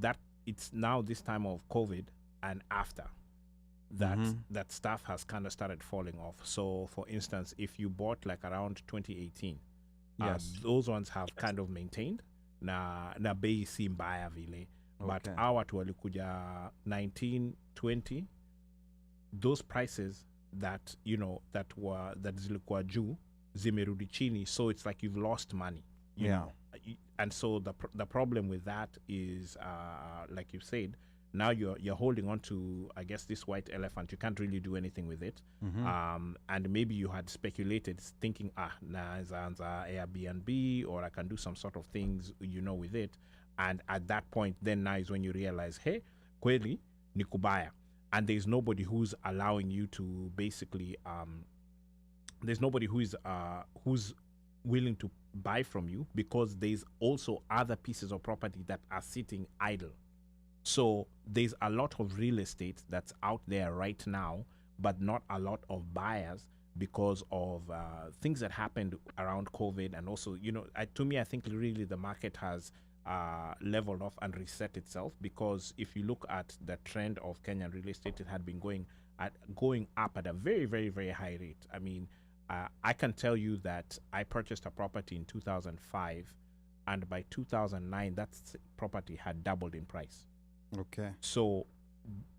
now this time of COVID, and after that, that stuff has kind of started falling off. So, for instance, if you bought like around 2018, those ones have kind of maintained na bei si mbaya vile, but our watu walikuja 1920, those prices that that zilikuwa juu zimerudi chini, so it's like you've lost money, you know. And so the problem with that is like you said, now you're holding on to, I guess, this white elephant. You can't really do anything with it. And maybe you had speculated thinking, Airbnb, or I can do some sort of things, with it. And at that point, then now is when you realize, hey, kweli ni kubaya. And there's nobody who's allowing you to basically, there's nobody who's willing to buy from you, because there's also other pieces of property that are sitting idle. So there's a lot of real estate that's out there right now, but not a lot of buyers because of things that happened around COVID. And also, to me, I think really the market has leveled off and reset itself, because if you look at the trend of Kenyan real estate, it had been going up at a very, very, very high rate. I mean, I can tell you that I purchased a property in 2005, and by 2009, that property had doubled in price. Okay. So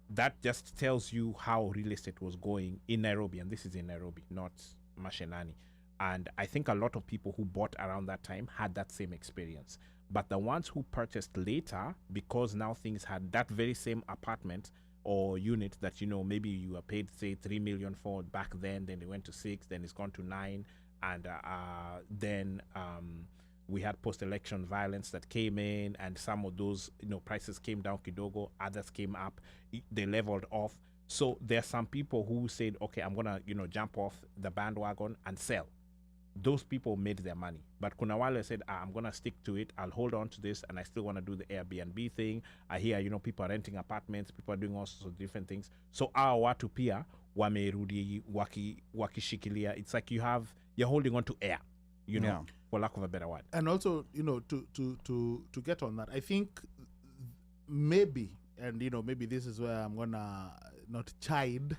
that just tells you how real estate was going in Nairobi, and this is in Nairobi, not Mashinani. And I think a lot of people who bought around that time had that same experience. But the ones who purchased later, because now things had that very same apartment or unit that, maybe you were paid, say, 3 million for back then it went to 6, then it's gone to 9. And then we had post-election violence that came in, and some of those, prices came down kidogo, others came up, they leveled off. So there are some people who said, okay, I'm gonna, jump off the bandwagon and sell. Those people made their money. But kuna wale said, I'm gonna stick to it, I'll hold on to this, and I still wanna do the Airbnb thing. I hear, people are renting apartments, people are doing all sorts of different things. So our watu pia wamerudi wakishikilia. It's like you're holding on to air, for lack of a better word. And also, to get on that, I think maybe, and maybe this is where I'm gonna not chide,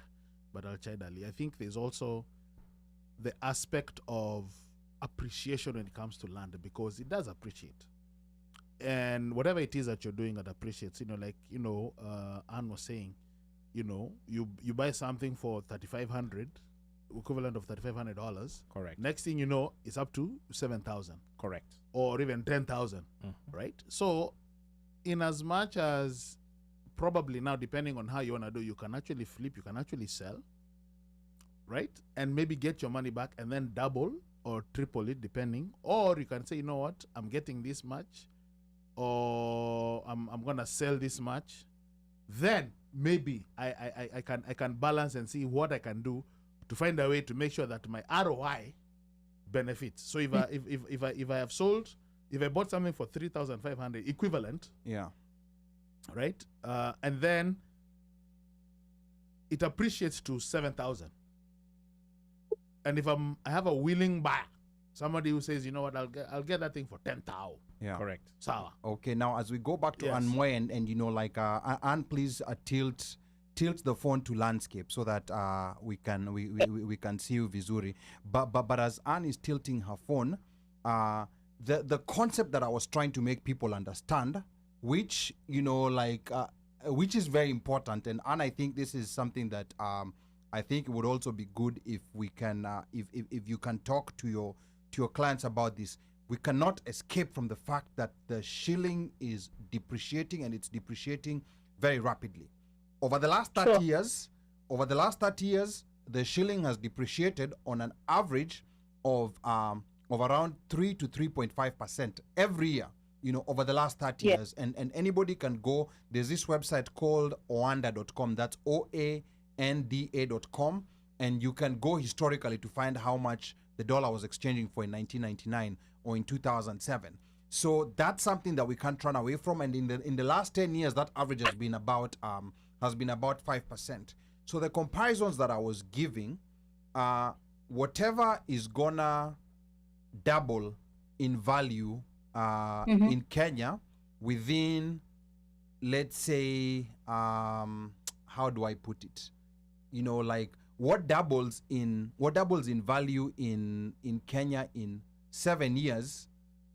but I'll chide Ali. I think there's also the aspect of appreciation when it comes to land, because it does appreciate. And whatever it is that you're doing, it appreciates. Anne was saying, you buy something for $3,500, equivalent of $3,500. Correct. Next thing you know, it's up to 7,000. Correct. Or even 10,000. Right? So, in as much as probably now, depending on how you want to do, you can actually flip, you can actually sell, right? And maybe get your money back and then double or triple it, depending. Or you can say, you know what, I'm getting this much, or I'm gonna sell this much. Then maybe I can balance and see what I can do to find a way to make sure that my ROI benefits. So if I bought something for 3,500 equivalent, right, and then it appreciates to 7,000, and if I have a willing buyer, somebody who says, you know what, I'll get that thing for 10,000. Yeah, correct. Sawa. Okay, now as we go back to Mwai, and Anne, please tilt the phone to landscape so that we can see you vizuri. But as Anne is tilting her phone, the concept that I was trying to make people understand, which which is very important, and Anne, I think this is something that I think it would also be good if we can if you can talk to your clients about this. We cannot escape from the fact that the shilling is depreciating, and it's depreciating very rapidly. Over the last 30 years, the shilling has depreciated on an average of around 3 to 3.5% every year, over the last 30 years. And anybody can go, there's this website called oanda.com, that's OANDA.com, and you can go historically to find how much the dollar was exchanging for in 1999 or in 2007. So that's something that we can't run away from. And in the last 10 years, that average has been about 5%. So the comparisons that I was giving, whatever is gonna double in value in Kenya within, let's say, how do I put it? You know, like what doubles in value in Kenya in 7 years,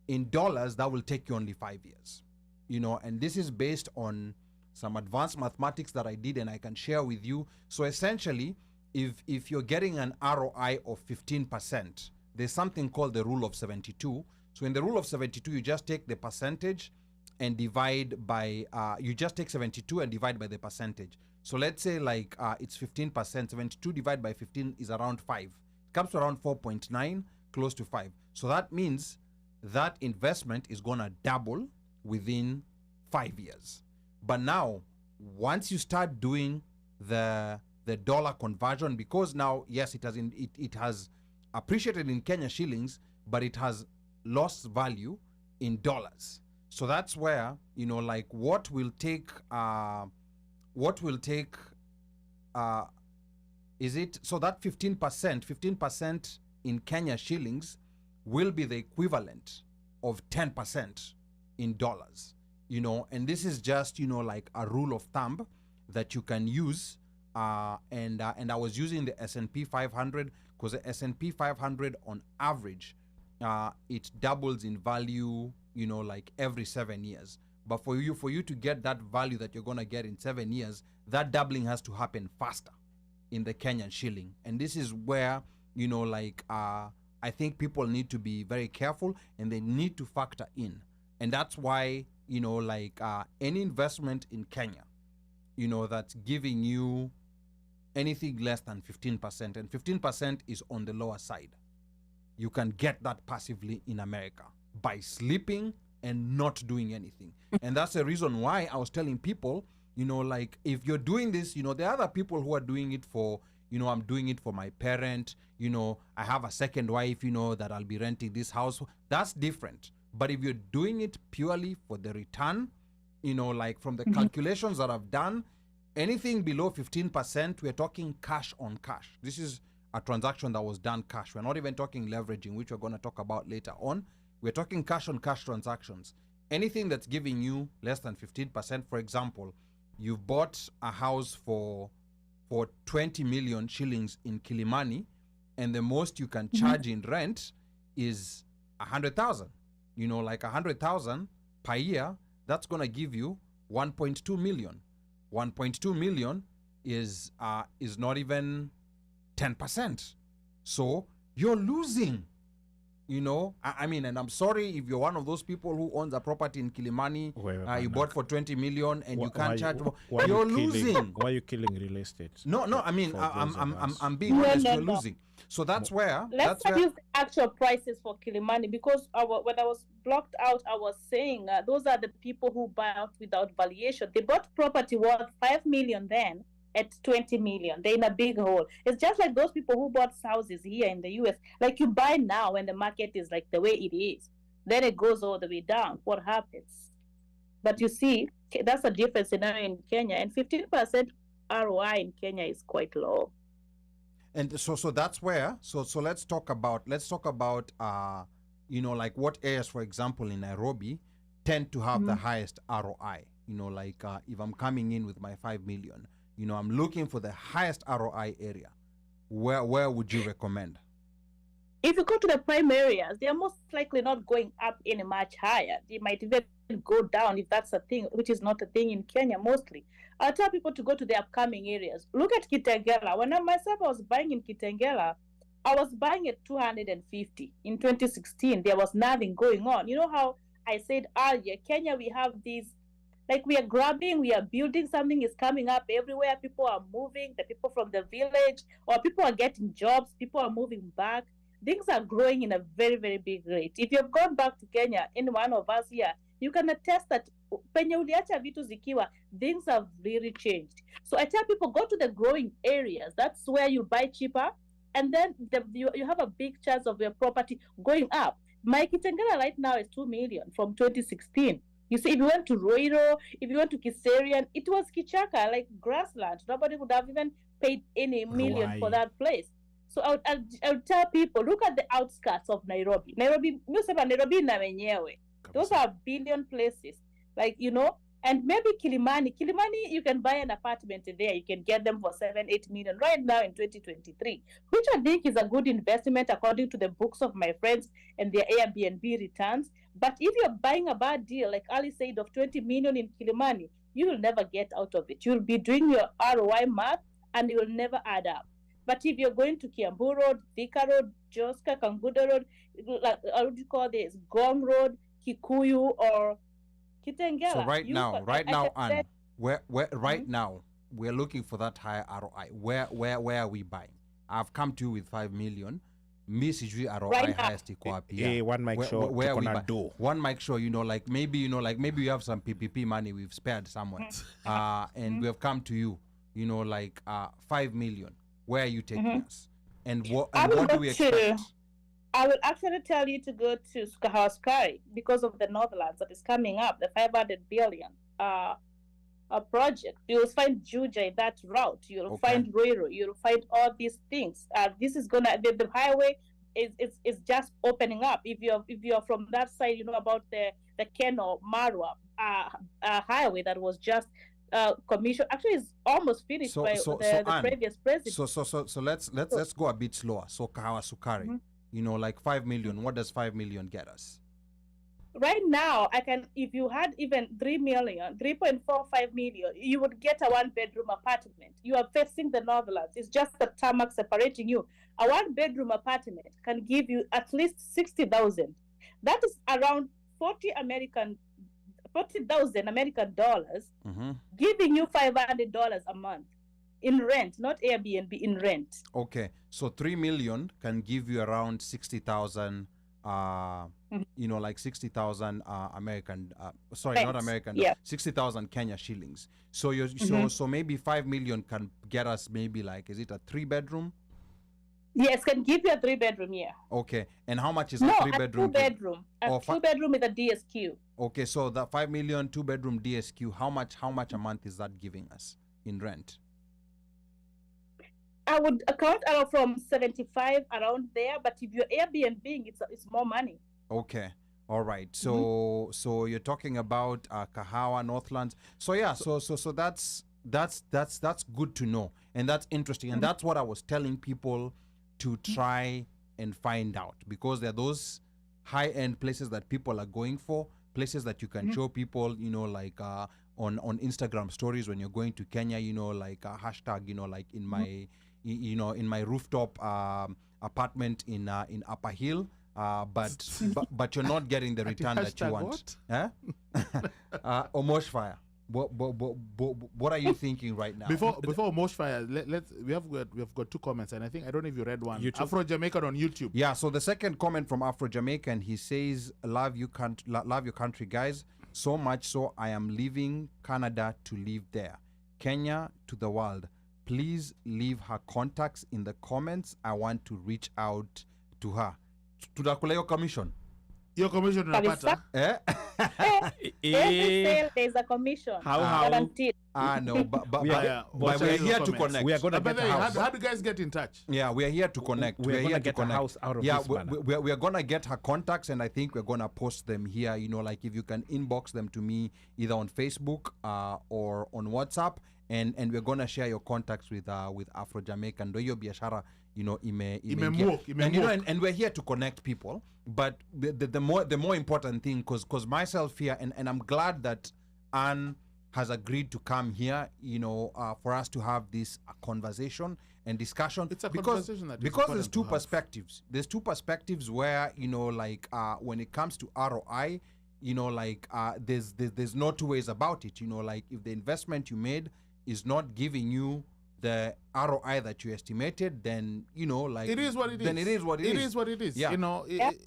in dollars that will take you only 5 years. You know, and this is based on some advanced mathematics that I did and I can share with you. So essentially, if you're getting an ROI of 15%, there's something called the rule of 72. So in the rule of 72, you just take the percentage and divide by, you just take 72 and divide by the percentage. So let's say like it's 15%, 72 divided by 15 is around 5. It comes to around 4.9, close to 5. So that means that investment is gonna double within 5 years. But now, once you start doing the dollar conversion, because now, yes, it has appreciated in Kenya shillings, but it has lost value in dollars. So that's where, you know, like what will take is it, so that 15% in Kenya shillings will be the equivalent of 10% in dollars, you know, and this is just, you know, like a rule of thumb that you can use, and I was using the S&P 500 because the S&P 500 on average, it doubles in value, you know, like every 7 years. But for you to get that value that you're gonna get in 7 years, that doubling has to happen faster in the Kenyan shilling, and this is where, you know, like I think people need to be very careful and they need to factor in, and that's why, you know, like any investment in Kenya, you know, that's giving you anything less than 15%, and 15% is on the lower side. You can get that passively in America by sleeping and not doing anything. And that's the reason why I was telling people, you know, like if you're doing this, you know, there are other people who are doing it for, you know, I'm doing it for my parent, you know, I have a second wife, you know, that I'll be renting this house. That's different. But if you're doing it purely for the return, you know, like from the calculations that I've done, anything below 15%, we're talking cash on cash. This is a transaction that was done cash. We're not even talking leveraging, which we're going to talk about later on. We're talking cash on cash transactions. Anything that's giving you less than 15%, for example, you've bought a house for 20 million shillings in Kilimani, and the most you can charge in rent is 100,000. You know, like 100,000 per year, that's going to give you 1.2 million. 1.2 million is not even 10%. So you're losing, you know. I mean, and I'm sorry if you're one of those people who owns a property in Kilimani, you bought for 20 million and you can't charge more. You're losing. Why are you killing real estate? No, I mean, I'm being honest, you're losing. So that's where... Let's use actual prices for Kilimani, because when I was blocked out, I was saying those are the people who buy out without valuation. They bought property worth 5 million then at 20 million. They're in a big hole. It's just like those people who bought houses here in the US. Like you buy now when the market is like the way it is. Then it goes all the way down. What happens? But you see, that's a different scenario in Kenya. And 15% ROI in Kenya is quite low. And so that's where, so let's talk about you know, like what areas, for example, in Nairobi tend to have the highest ROI. You know, like if I'm coming in with my 5 million, you know, I'm looking for the highest ROI area. Where would you recommend? If you go to the prime areas, they are most likely not going up any much higher. They might even go down if that's a thing, which is not a thing in Kenya mostly. I tell people to go to the upcoming areas. Look at Kitengela. When I was buying in Kitengela, I was buying at 250 in 2016. There was nothing going on. You know how I said earlier, Kenya, we have these, like we are grabbing, we are building, something is coming up everywhere. People are moving, the people from the village, or people are getting jobs, people are moving back. Things are growing in a very, very big rate. If you've gone back to Kenya, any one of us here, you can attest that penye uliacha vitu zikiwa, things have really changed. So I tell people, go to the growing areas. That's where you buy cheaper, and then you have a big chance of your property going up. My Kitengela right now is 2 million from 2016. You see, if you went to Roiro, if you went to Kiserian, it was Kichaka, like grassland. Nobody would have even paid any million for that place. So I would tell people, look at the outskirts of Nairobi. Nairobi na wenyewe. Those are billion places. Like, you know, And maybe Kilimani, you can buy an apartment there. You can get them for 7-8 million right now in 2023, which I think is a good investment according to the books of my friends and their Airbnb returns. But if you're buying a bad deal, like Ali said, of 20 million in Kilimani, you will never get out of it. You'll be doing your ROI math and it will never add up. But if you're going to Kiambu Road, Thika Road, Joska, Kanguda Road, like, how do you call this? Gom Road, Kikuyu, or Kitengela. So right now, Anne, right now, we're looking for that higher ROI. Where are we buying? I've come to you with 5 million. Me sijui ROI Right highest iko wapi? Yeah, OneMic Show. Where are we gonna buying? do? OneMic Show, like maybe we have some PPP money we've spared somewhere, and we have come to you, 5 million. Where are you taking us? And what do we expect? I will actually tell you to go to Sukahauskari because of the Northlands that is coming up, the 500 billion project. You'll find Juja in that route. You'll find Ruiru. You'll find all these things. This is gonna the highway is just opening up. If you're from that side, you know about the Keno Marwa highway that was just commission. Actually, it's almost finished by the previous president. So let's go a bit slower. So Kahawasukari, 5 million. What does 5 million get us? Right now, if you had even 3.45 million, you would get a 1-bedroom apartment. You are facing the Netherlands. It's just the tarmac separating you. A 1-bedroom apartment can give you at least 60,000. That is around 40,000 American dollars, giving you $500 a month in rent, not Airbnb, in rent. Okay, so 3 million can give you around 60,000. 60,000 American. Not American. Yeah. 60,000 Kenya shillings. So so maybe 5 million can get us maybe is it a 3-bedroom? Yes, can give you a 3-bedroom. Yeah. Okay, and how much is a 3-bedroom? A 2-bedroom. A 2-bedroom is a DSQ. Okay, so the 5 million 2-bedroom DSQ. How much a month is that giving us in rent? I would account around from 75 around there, but if you're Airbnb, it's more money. Okay, all right. So so you're talking about Kahawa, Northlands. So yeah, so that's good to know, and that's interesting, and that's what I was telling people to try and find out, because there are those high-end places that people are going for, places that you can show people, on Instagram stories when you're going to Kenya, hashtag, in my in my rooftop apartment in Upper Hill, but you're not getting the return that you want. OmoshFaya. What are you thinking right now? Before OmoshFaya, we have got 2 comments, and I don't know if you read one. YouTube. Afro Jamaican on YouTube. Yeah. So the second comment from Afro Jamaican, he says, "Love your country, guys. So much so I am leaving Canada to live there. Kenya to the world. Please leave her contacts in the comments. I want to reach out to her." Tudakula your commission. Your commission unapata. Every sale there's a commission. How? No, but we are here to connect. We are going to get a house. How do you guys get in touch? Yeah, we are here to connect. We are going to get a house out of this manner. We are going to get her contacts, and I think we're going to post them here. If you can inbox them to me either on Facebook or on WhatsApp, and we're going to share your contacts with Afro Jamaican. Ndio hiyo biashara, and we're here to connect people. But the more important thing, because myself here, and I'm glad that Anne has agreed to come here, for us to have this conversation and discussion. It's a conversation because there's 2 perspectives. There's 2 perspectives where when it comes to ROI, there's no 2 ways about it. If the investment you made is not giving you the ROI that you estimated, then it is what it is. Then it is what it is. It is what it is. Yeah.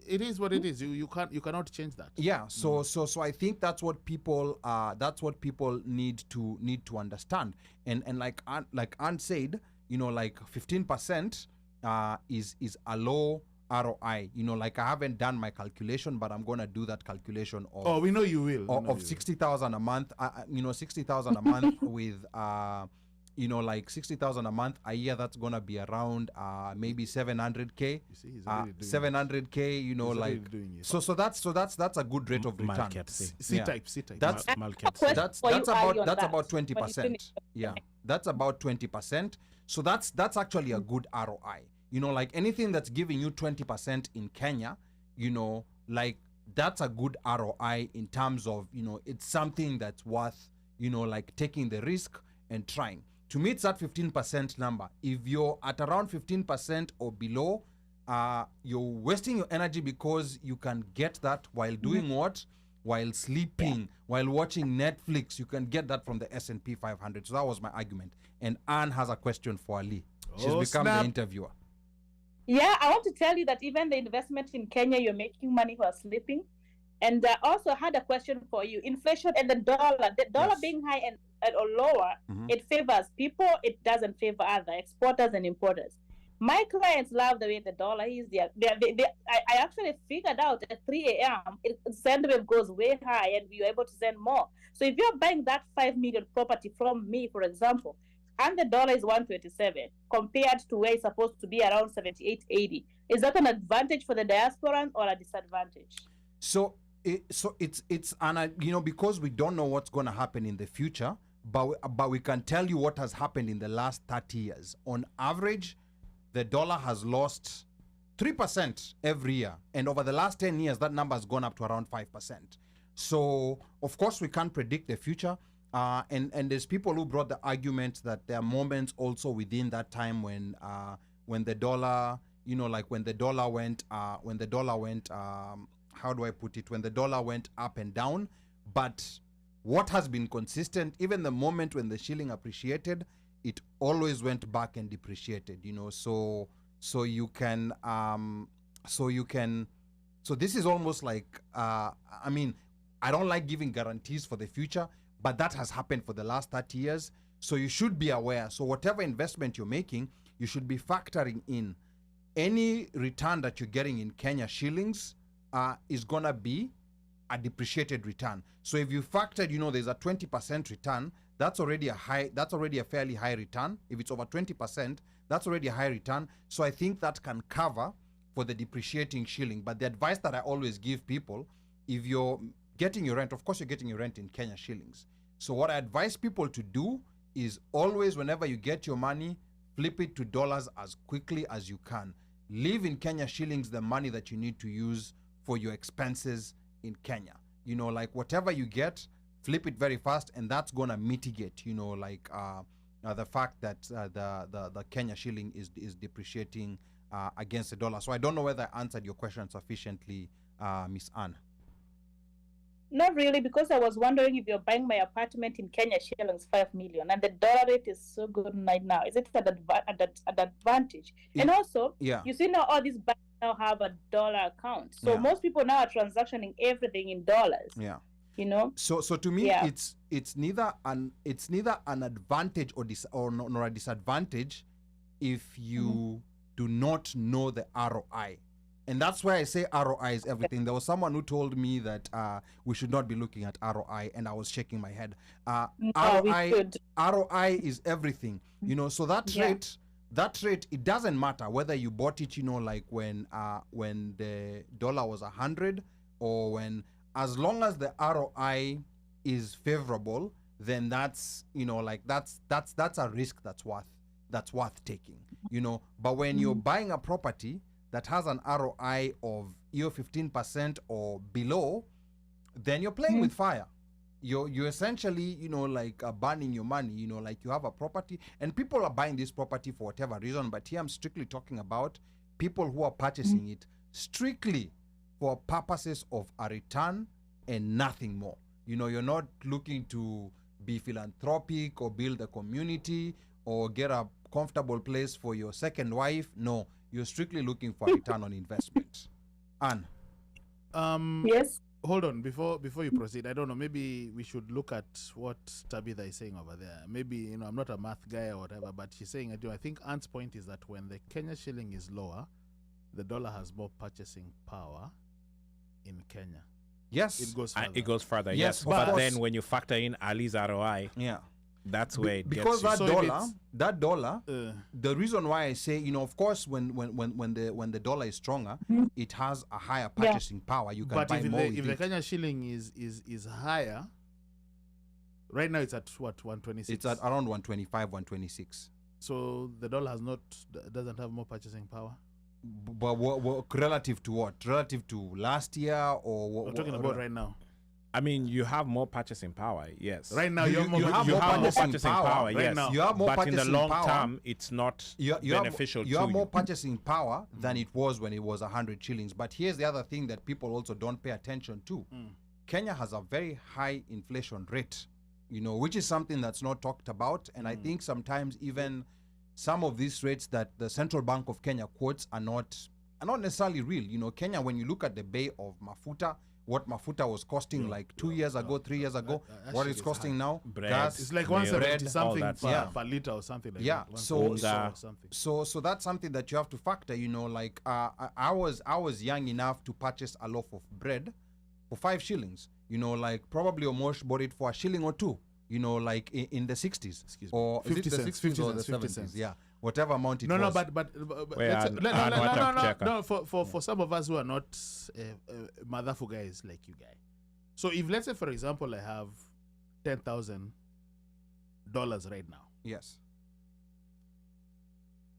It is what it is. You cannot change that. Yeah. So I think that's what people need to understand. And like Anne said, 15% is a low ROI. I haven't done my calculation, but I'm gonna do that calculation of. We know you will. Of 60,000 a month. 60,000 a month with you know, like 60,000 a month, a year, that's gonna be around maybe 700k. You see, he's already doing 700k, you know, He's already like doing it. so that's a good rate of return. Market, see. C Yeah. type, C type. That's Market. Question that's for you, that's Ali, on about that, when you 20%. finish. Yeah, that's about 20%. So that's actually a good ROI. You know, like anything that's giving you 20% in Kenya, you know, like that's a good ROI in terms of, you know, it's something that's worth, you know, like taking the risk and trying. To me, it's that 15% number. If you're at around 15% or below, you're wasting your energy because you can get that while doing what? While sleeping, while watching Netflix. You can get that from the S&P 500. So that was my argument. And Anne has a question for Ali. She's Oh, become snap. the interviewer. Yeah, I want to tell you that even the investment in Kenya, you're making money while sleeping. And I also had a question for you. Inflation and the dollar Yes. being high and or lower, it favors people, it doesn't favor other exporters and importers. My clients love the way the dollar is there. I actually figured out at 3 a.m. Send wave goes way high and you're able to send more. So if you're buying that 5 million property from me, for example, and the dollar is 127 compared to where it's supposed to be around 78, 80, is that an advantage for the diasporan or a disadvantage? So it's and you know, because we don't know what's going to happen in the future, but we can tell you what has happened in the last 30 years. On average, the dollar has lost 3% every year, and over the last 10 years, that number has gone up to around 5%. So of course, we can't predict the future. And there's people who brought the argument that there are moments also within that time when the dollar, you know, like when the dollar went how do I put it? When the dollar went up and down. But what has been consistent, even the moment when the shilling appreciated, it always went back and depreciated, you know. So this is almost like, I mean, I don't like giving guarantees for the future, but that has happened for the last 30 years. So you should be aware. So whatever investment you're making, you should be factoring in any return that you're getting in Kenya shillings is gonna be a depreciated return. So if you factored, you know, there's a 20% return, that's already a fairly high return. If it's over 20%, that's already a high return. So I think that can cover for the depreciating shilling. But the advice that I always give people, if you're getting your rent, of course you're getting your rent in Kenya shillings. So what I advise people to do is always, whenever you get your money, flip it to dollars as quickly as you can. Leave in Kenya shillings the money that you need to use for your expenses in Kenya. You know, like whatever you get, flip it very fast, and that's gonna mitigate, you know, like the fact that the Kenya shilling is depreciating against the dollar. So I don't know whether I answered your question sufficiently, Miss Anne. Not really, because I was wondering if you're buying my apartment in Kenya shillings 5 million and the dollar rate is so good right now. Is it an advantage? And also, you see now all these banks now have a dollar account. So most people now are transactioning everything in dollars. Yeah. You know? So to me, it's neither an advantage nor a disadvantage if you do not know the ROI. And that's why I say ROI is everything. There was someone who told me that we should not be looking at ROI, and I was shaking my head. ROI is everything, you know. So that rate, it doesn't matter whether you bought it, you know, like when the dollar was 100 or when, as long as the ROI is favorable, then that's, you know, like that's a risk that's worth taking, you know. But when you're buying a property that has an ROI of 15% or below, then you're playing with fire. You're essentially, you know, like burning your money. You know, like you have a property and people are buying this property for whatever reason. But here I'm strictly talking about people who are purchasing it strictly for purposes of a return and nothing more. You know, you're not looking to be philanthropic or build a community or get a comfortable place for your second wife. No. You're strictly looking for a return on investment. Anne? Yes? Hold on, before you proceed, I don't know, maybe we should look at what Tabitha is saying over there. Maybe, you know, I'm not a math guy or whatever, but she's saying, I think Anne's point is that when the Kenya shilling is lower, the dollar has more purchasing power in Kenya. Yes. It goes further. It goes further, Yes, yes. But course. then when you factor in Ali's ROI, That's where it because gets you. that dollar, the reason why I say, of course, when the dollar is stronger, it has a higher purchasing power. You can buy more. If the Kenyan shilling is higher, right now it's at what, 126? It's at around 125, 126. So the dollar doesn't have more purchasing power. But what relative to what? Relative to last year or what? We're talking about right now. I mean, you have more purchasing power, yes. Right now, you have more purchasing power, right yes. now. You have more but in the purchasing long power. term, it's not beneficial to you. You have more purchasing power than it was when it was 100 shillings. But here's the other thing that people also don't pay attention to. Kenya has a very high inflation rate, which is something that's not talked about. And I think sometimes even some of these rates that the Central Bank of Kenya quotes are not necessarily real. Kenya, when you look at the bay of mafuta, what mafuta was costing like 2 years ago, 3 years ago, what it's costing now, bread, gas, it's like 170 something that, per liter or something like yeah. that. So that's something that you have to factor. Like I was young enough to purchase a loaf of bread for 5 shillings. Like probably Omosh bought it for a shilling or two. Like in the 60s. Excuse me. Or 50 is it the cents, 60s or the 50 70s? cents. Yeah. Whatever amount it was. No, but no. For some of us who are not motherfucker guys like you guys. So if, let's say, for example, I have $10,000 right now, Yes.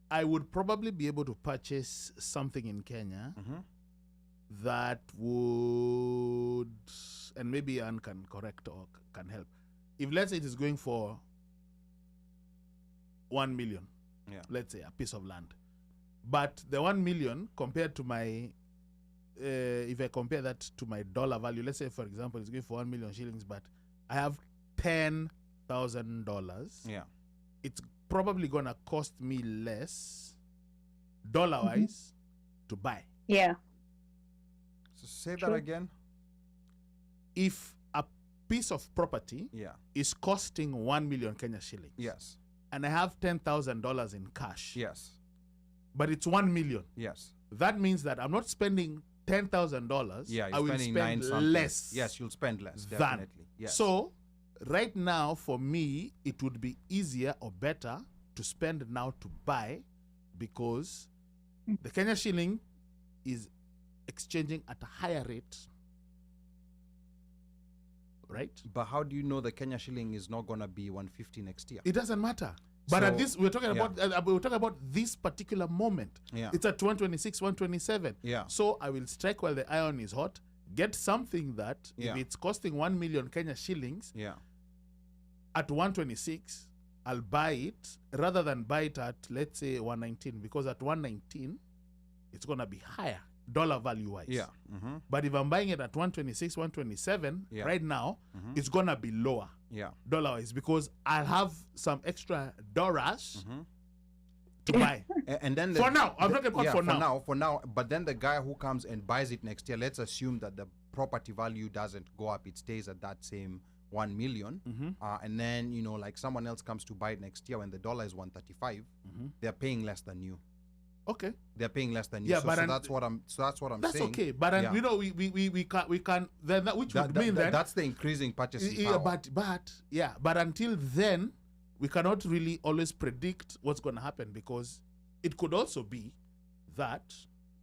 I would probably be able to purchase something in Kenya that would, and maybe Anne can correct or can help. If, let's say, it is going for 1 million, let's say a piece of land, but the 1 million compared to my, if I compare that to my dollar value, let's say, for example, it's going for 1 million shillings, but I have $10,000. Yeah. It's probably gonna cost me less, dollar-wise, to buy. Yeah. So say that again. If a piece of property Yeah. is costing 1 million Kenya shillings, Yes. and I have $10,000 in cash, Yes. but it's 1 million, Yes. that means that I'm not spending $10,000. Yeah. You're I will spending spend 9 something. less. Yes, you'll spend less. than. Definitely. Yes. So, right now, for me, it would be easier or better to spend now to buy, because the Kenya shilling is exchanging at a higher rate, right? But how do you know the Kenya shilling is not gonna be 150 next year? It doesn't matter. But at this, we're talking about this particular moment. Yeah. It's at 126, 127. Yeah. So I will strike while the iron is hot, get something that Yeah. if it's costing 1 million Kenya shillings Yeah. at 126, I'll buy it rather than buy it at, let's say, 119, because at 119, it's going to be higher dollar value wise. Yeah. But if I'm buying it at 126, 127, Yeah. right now, it's going to be lower Yeah. dollar wise, because I'll have some extra dollars to buy. And then For now, I'm talking about for now. But then the guy who comes and buys it next year, let's assume that the property value doesn't go up; it stays at that same 1 million. And then like someone else comes to buy it next year when the dollar is 135, they're paying less than you. Okay. They're paying less than you. Yeah, so that's what I'm That's saying. okay. But we can then which would mean then that's the increasing purchasing yeah, power. but until then, we cannot really always predict what's going to happen, because it could also be that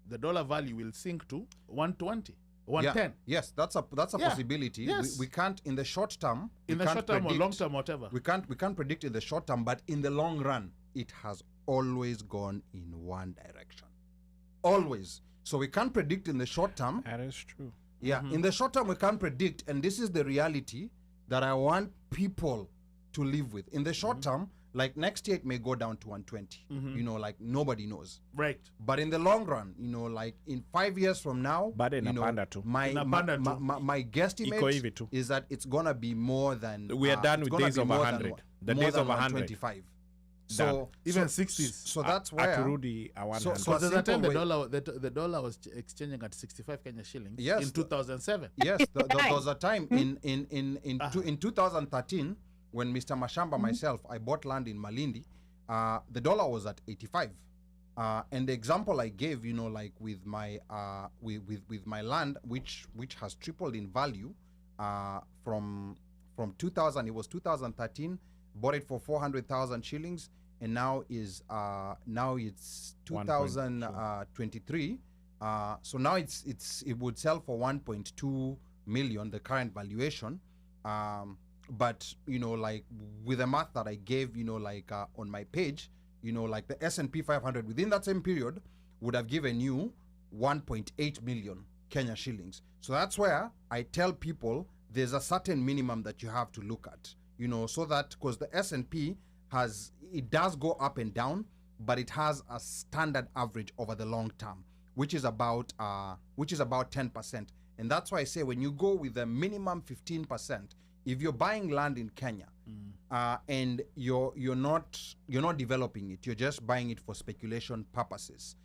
the dollar value will sink to 120, 110. Yes, that's a possibility. Yes. We can't in the short term. In the short term or long term, whatever. We can't predict in the short term, but in the long run, it has always gone in one direction. Always. So we can't predict in the short term. That is true. Yeah, in the short term we can't predict, and this is the reality that I want people to live with. In the short term, like next year it may go down to 120. Like nobody knows. Right. But in the long run, like in 5 years from now, But in Napanda too. my guesstimate is that it's gonna be more than We are done with days of 100. The days of 100. 125. So Done. even 60s. So that's where. Aturudi a 100. So Because at that time simple the dollar was exchanging at 65 Kenya shillings Yes, in 2007. Yes, there was a time in 2013 when Mr. Mashamba myself, I bought land in Malindi. The dollar was at 85. And the example I gave, like with my with my land, which has tripled in value from 2000. It was 2013. bought it for 400,000 shillings, and now it's 2023. So now it would sell for 1.2 million, the current valuation. But like with the math that I gave, on my page, like the S&P 500 within that same period would have given you 1.8 million Kenya shillings. So that's where I tell people there's a certain minimum that you have to look at, so that, because the S&P it does go up and down, but it has a standard average over the long term, which is about 10%. And that's why I say when you go with a minimum 15%, if you're buying land in Kenya, and you're not developing it, you're just buying it for speculation purposes,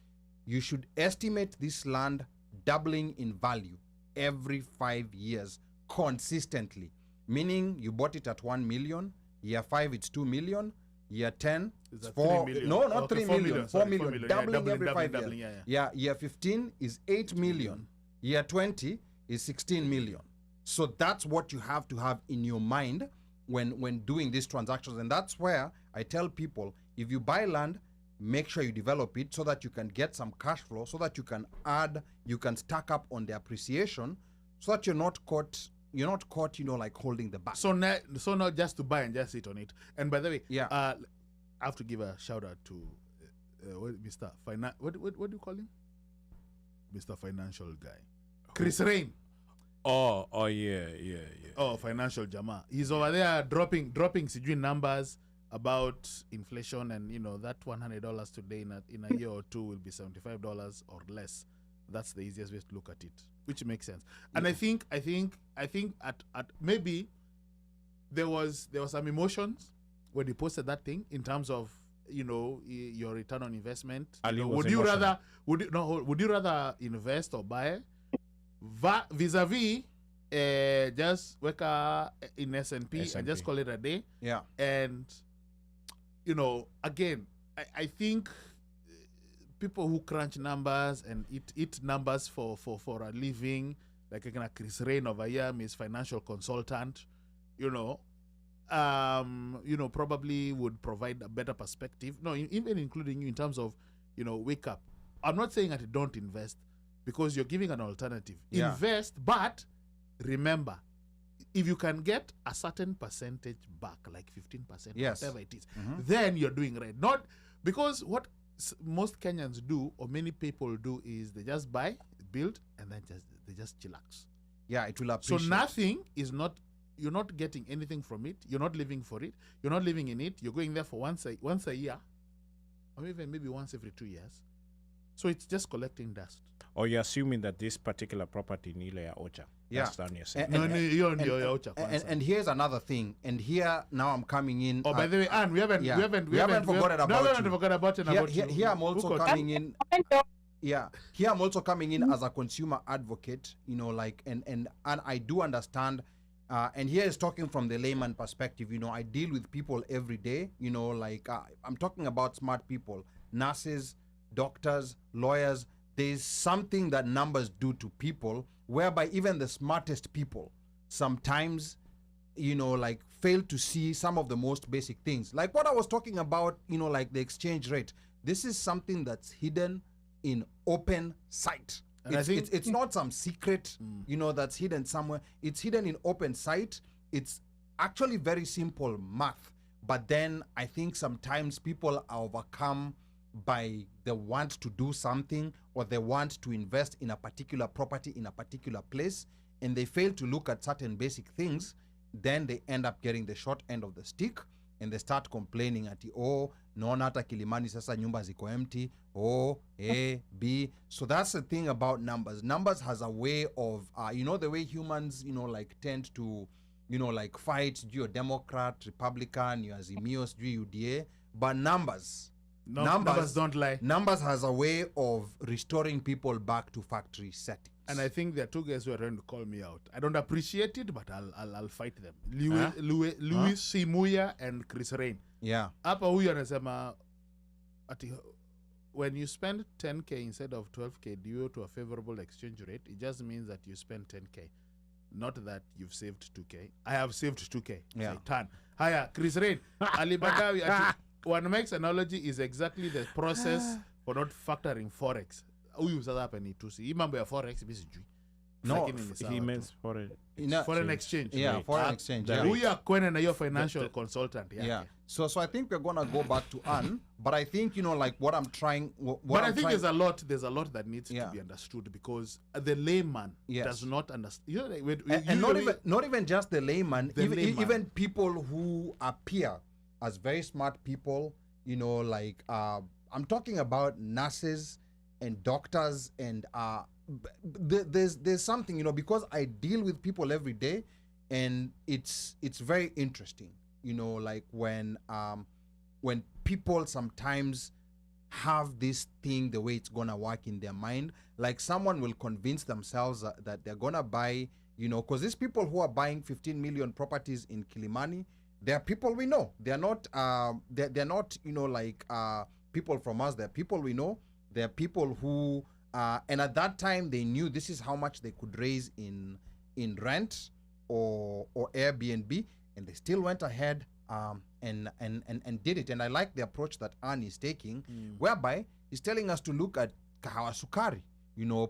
you should estimate this land doubling in value every 5 years consistently. Meaning you bought it at 1 million, year 5 it's 2 million, year 10 it's 4 million. No, not okay, 3 million, 4 million, doubling every 5 years. Yeah, year 15 is 8 million, year 20 is 16 million. So that's what you have to have in your mind when doing these transactions. And that's where I tell people, if you buy land, make sure you develop it so that you can get some cash flow, so that you can stack up on the appreciation, so that you're not caught, like holding the bag. So not just to buy and just sit on it. And by the way, I have to give a shout out to Mr. What do you call him? Mr. Financial Guy. Chris Rain. Oh yeah. Oh, Financial Jama. He's over there dropping sijui numbers about inflation, and that $100 today in a year or two will be $75 or less. That's the easiest way to look at it, which makes sense. And I think at maybe there was some emotions when he posted that thing in terms of your return on investment. Would you rather invest or buy vis-a-vis just work in S&P and just call it a day? Yeah. And again, I think people who crunch numbers and eat numbers for a living, like Chris Rain over here, his financial consultant, probably would provide a better perspective. No, even including you in terms of, wake up. I'm not saying that you don't invest, because you're giving an alternative. Yeah. Invest, but remember, if you can get a certain percentage back, like 15%, yes, whatever it is, then you're doing right. Not because what most Kenyans do, or many people do, is they just buy, build, and then they just chillax. Yeah, it will appreciate. So nothing is not, you're not getting anything from it. You're not living for it. You're not living in it. You're going there for once a year, or even maybe once every 2 years. So it's just collecting dust. Or you're assuming that this particular property in Ile ya Ocha. Yeah. That's down your side. And here's another thing. And here now I'm coming in. Oh, by the way, Anne, we haven't forgotten about it. Here I'm also coming in. Yeah. Here I'm also coming in as a consumer advocate. And I do understand. And here is talking from the layman perspective. I deal with people every day. I'm talking about smart people, nurses, doctors, lawyers. There's something that numbers do to people, whereby even the smartest people sometimes, fail to see some of the most basic things. Like what I was talking about, like the exchange rate. This is something that's hidden in open sight. And it's not some secret, that's hidden somewhere. It's hidden in open sight. It's actually very simple math. But then I think sometimes people are overcome by the want to do something, or they want to invest in a particular property in a particular place, and they fail to look at certain basic things. Then they end up getting the short end of the stick, and they start complaining at naona hata Kilimani sasa nyumba ziko empty, A, B. So that's the thing about numbers. Numbers has a way of the way humans tend to fight, you're Democrat, Republican, you're Azimio, you're UDA, but numbers don't lie. Numbers has a way of restoring people back to factory settings. And I think there are two guys who are trying to call me out. I don't appreciate it, but I'll fight them. Louis Simuya and Chris Rain. Yeah. Hapa huyu anasema ati when you spend 10K instead of 12K due to a favorable exchange rate, it just means that you spend 10K. not that you've saved 2K. I have saved 2K. Yeah. Satan. Hiya, Chris Rain. Ali Badawy. OneMic's analogy is exactly the process for not factoring forex. Huyu sasa hapa ni tusi. Hii mambo ya forex mimi sijui. No, Lakini ni sawa He tu. means foreign. Foreign exchange. Yeah, foreign exchange. Yeah. Huyu akwenda na hiyo financial consultant yake. Yeah. So I think we're gonna go back to Anne, but I think like what I'm trying. But I think there's a lot that needs to be understood, because the layman does not understand. You know, and not even just the layman, even people who appear as very smart people. Like I'm talking about nurses and doctors, and there's something, because I deal with people every day, and it's very interesting. Like when people sometimes have this thing, the way it's gonna work in their mind, like someone will convince themselves that they're gonna buy, because these people who are buying 15 million properties in Kilimani, they're people we know. They're not they're not like people from us. They're people we know. They're people who and at that time they knew this is how much they could raise in rent or Airbnb, and they still went ahead and did it. And I like the approach that Anne is taking, whereby he's telling us to look at Kahawa Sukari,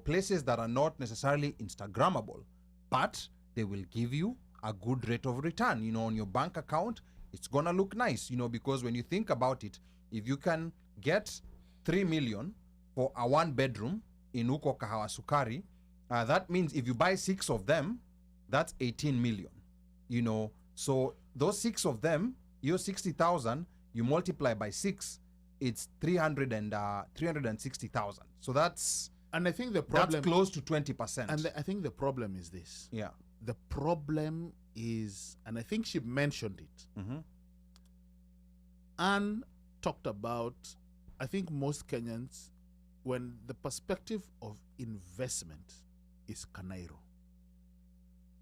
places that are not necessarily Instagrammable, but they will give you a good rate of return. On your bank account, it's gonna look nice, because when you think about it, if you can get 3 million for a 1-bedroom in Uko Kahawa Sukari, that means if you buy 6 of them, that's 18 million. So those 6 of them, your 60,000, you multiply by 6, it's 360,000. So that's, and I think the problem, that's close to 20%. And I think the problem is this. Yeah. The problem is, and I think she mentioned it. Anne talked about, I think most Kenyans, when the perspective of investment is Kanairo.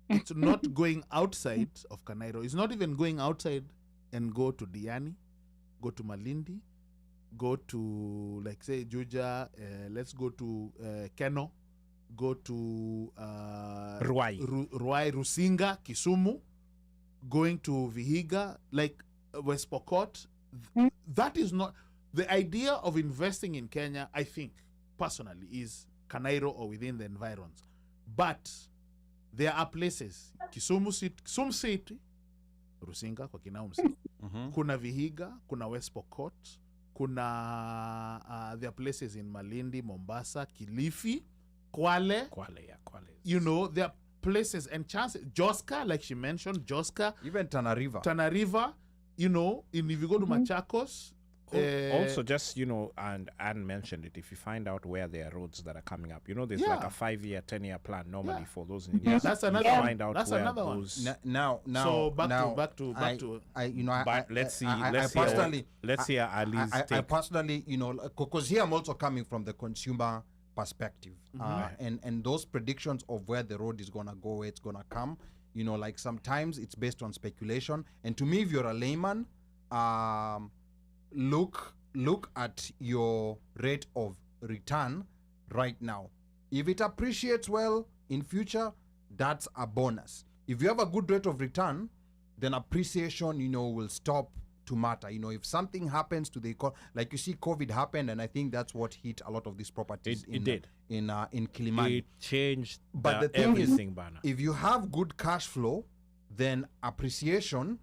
It's not going outside of Kanairo. It's not even going outside and go to Diani, go to Malindi, go to, like, say, Juja, let's go to Keno, go to Ruai, Rusinga, Kisumu, going to Vihiga, like West Pokot. That is not the idea of investing in Kenya. I think personally is Kanairo or within the environs, but there are places, Kisumu City, Rusinga kwa Kinaum City, kuna Vihiga, kuna West Pokot, kuna there are places in Malindi, Mombasa, Kilifi, Kwale. Kwale. There are places and chances. Joska, like she mentioned, Joska. Even Tana River. If you go to Machakos. Also, just, and Anne mentioned it, if you find out where there are roads that are coming up, there's like a 5-year, 10-year plan normally for those in India. That's another one. Find out That's where another one. those. Now. So back to. Let's hear Ali's take. I personally, because here I'm also coming from the consumer perspective, and those predictions of where the road is gonna go, where it's gonna come, like sometimes it's based on speculation. And to me, if you're a layman, look at your rate of return right now. If it appreciates well in future, that's a bonus. If you have a good rate of return, then appreciation, will stop to matter. If something happens to the like you see COVID happened, and I think that's what hit a lot of these properties. It did in Kilimani. It changed but the thing everything, is, Bana. if you have good cash flow, then appreciation,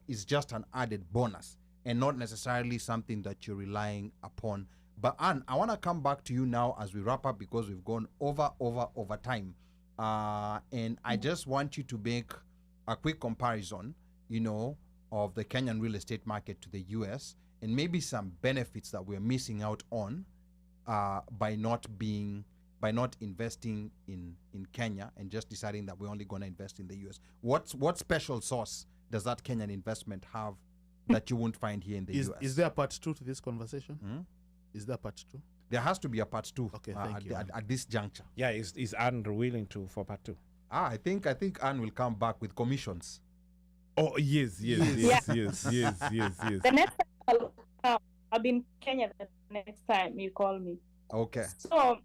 is just an added bonus and not necessarily something that you're relying upon. But Anne, I want to come back to you now as we wrap up, because we've gone over time. And I just want you to make a quick comparison, of the Kenyan real estate market to the US, and maybe some benefits that we're missing out on by not investing in Kenya and just deciding that we're only going to invest in the US. What special sauce does that Kenyan investment have that you won't find here in the US? Is there a part 2 to this conversation? Is there a part 2? There has to be a part 2. Okay, thank you. At this juncture. Yeah, is Anne willing for part 2? I think Anne will come back with commissions. Oh, yes. The next time I'll be in Kenya the next time you call me. Okay. So,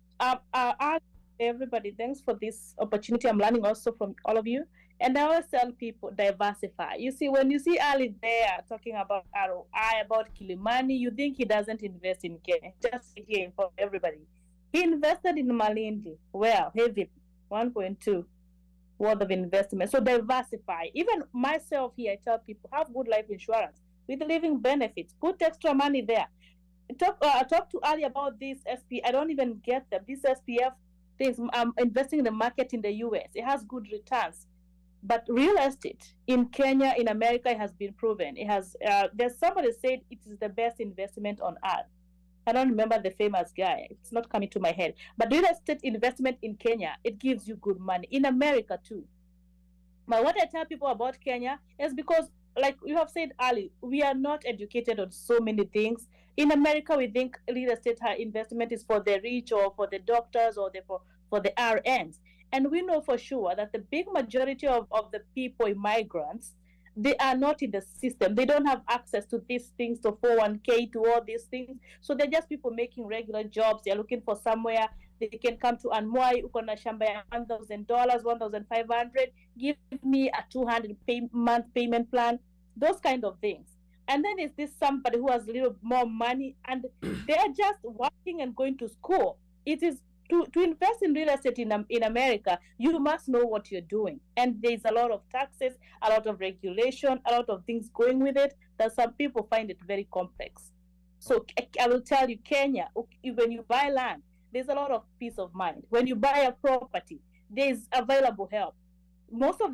everybody. Thanks for this opportunity. I'm learning also from all of you. And I always tell people diversify. You see, when you see Ali there talking about ROI, about Kilimani, you think he doesn't invest in Kenya. Just here for everybody. He invested in Malindi. Well, heavy 1.2 worth of investment. So diversify. Even myself here, I tell people have good life insurance with living benefits. Put extra money there. Talk to Ali about this SP. I don't even get them. This SPF things. I'm investing in the market in the US. It has good returns. But real estate in Kenya, in America, it has been proven. It has. There's somebody said it is the best investment on earth. I don't remember the famous guy. It's not coming to my head. But real estate investment in Kenya, it gives you good money. In America too. But what I tell people about Kenya is because, like you have said, Ali, we are not educated on so many things. In America, we think real estate investment is for the rich or for the doctors or for the RNs. And we know for sure that the big majority of the people, immigrants, they are not in the system. They don't have access to these things, to 401k, to all these things. So they're just people making regular jobs. They're looking for somewhere they can come to Mwai, ukona shamba ya $1,000, $1,500, give me a 200 month payment plan, those kind of things. And then is this somebody who has a little more money and they're just working and going to school. It is to invest in real estate in America, you must know what you're doing. And there's a lot of taxes, a lot of regulation, a lot of things going with it that some people find it very complex. So I will tell you, Kenya, when you buy land, there's a lot of peace of mind. When you buy a property, there's available help. Most of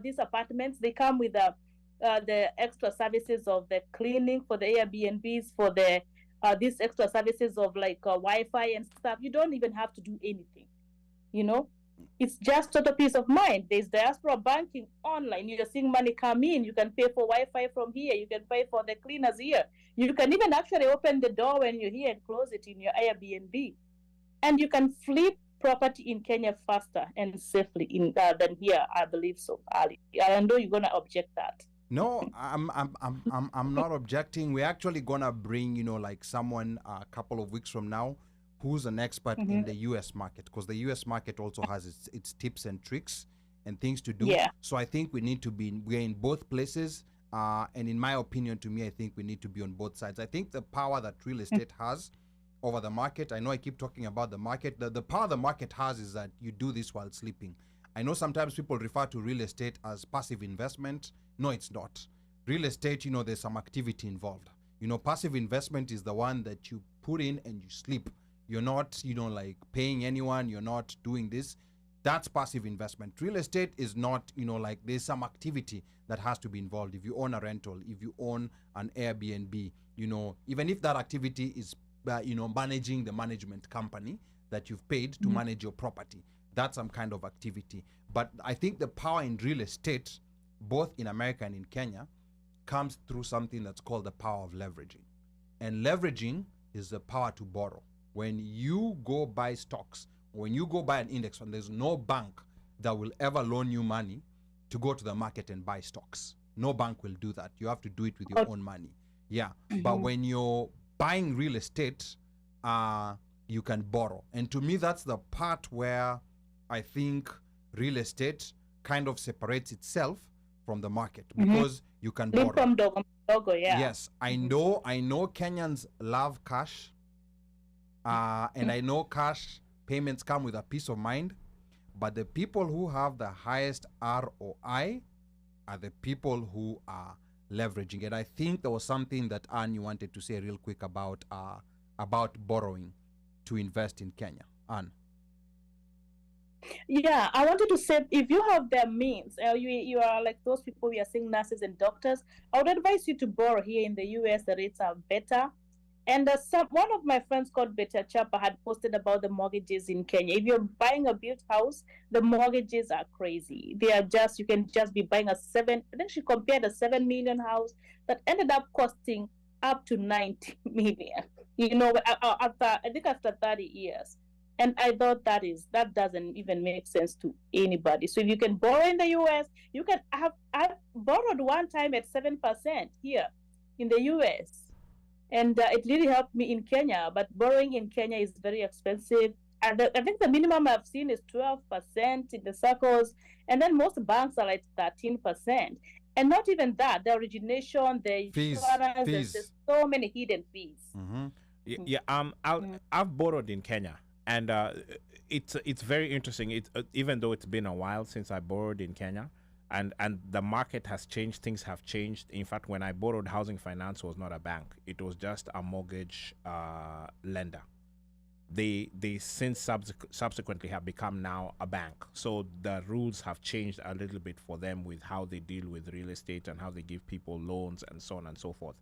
these apartments, they come with the extra services of the cleaning for the Airbnbs, for the these extra services of like Wi-Fi and stuff. You don't even have to do anything, it's just total peace of mind. There's diaspora banking online. You're seeing money come in. You can pay for Wi-Fi from here. You can pay for the cleaners here. You can even actually open the door when you're here and close it in your Airbnb. And you can flip property in Kenya faster and safely than here, I believe so, Ali. I know you're gonna object that. No, I'm not objecting. We're actually gonna bring, like someone a couple of weeks from now who's an expert in the US market, because the US market also has its tips and tricks and things to do. Yeah. So I think we're in both places. And in my opinion, to me, I think we need to be on both sides. I think the power that real estate has over the market, I know I keep talking about the market. The power the market has is that you do this while sleeping. I know sometimes people refer to real estate as passive investment. No, it's not. Real estate, there's some activity involved. Passive investment is the one that you put in and you sleep. You're not, like paying anyone. You're not doing this. That's passive investment. Real estate is not, like there's some activity that has to be involved. If you own a rental, if you own an Airbnb, even if that activity is, managing the management company that you've paid to manage your property, that's some kind of activity. But I think the power in real estate, both in America and in Kenya, comes through something that's called the power of leveraging. And leveraging is the power to borrow. When you go buy stocks, when you go buy an index fund, there's no bank that will ever loan you money to go to the market and buy stocks. No bank will do that. You have to do it with your own money. Yeah. But when you're buying real estate, you can borrow. And to me, that's the part where I think real estate kind of separates itself from the market, because you can borrow. From Dogo, yeah. Yes, I know Kenyans love cash, and I know cash payments come with a peace of mind, but the people who have the highest ROI are the people who are leveraging. And I think there was something that Anne wanted to say real quick about borrowing to invest in Kenya. Anne. Yeah, I wanted to say, if you have the means, you are like those people we are seeing, nurses and doctors, I would advise you to borrow here in the US. The rates are better. And one of my friends called Beta Chapa had posted about the mortgages in Kenya. If you're buying a built house, the mortgages are crazy. They are just, you can just be buying I think she compared a 7 million house that ended up costing up to 90 million, after 30 years. And I thought that doesn't even make sense to anybody. So if you can borrow in the US, you can I've borrowed one time at 7% here in the US. And it really helped me in Kenya. But borrowing in Kenya is very expensive. And I think the minimum I've seen is 12% in the circles, and then most banks are like 13%. And not even that, the origination, the insurance, there's so many hidden fees. I've borrowed in Kenya, and it's very interesting. Even though it's been a while since I borrowed in Kenya, and the market has changed, things have changed. In fact, when I borrowed, housing finance was not a bank; it was just a mortgage lender. They since subsequently have become now a bank. So the rules have changed a little bit for them with how they deal with real estate and how they give people loans and so on and so forth.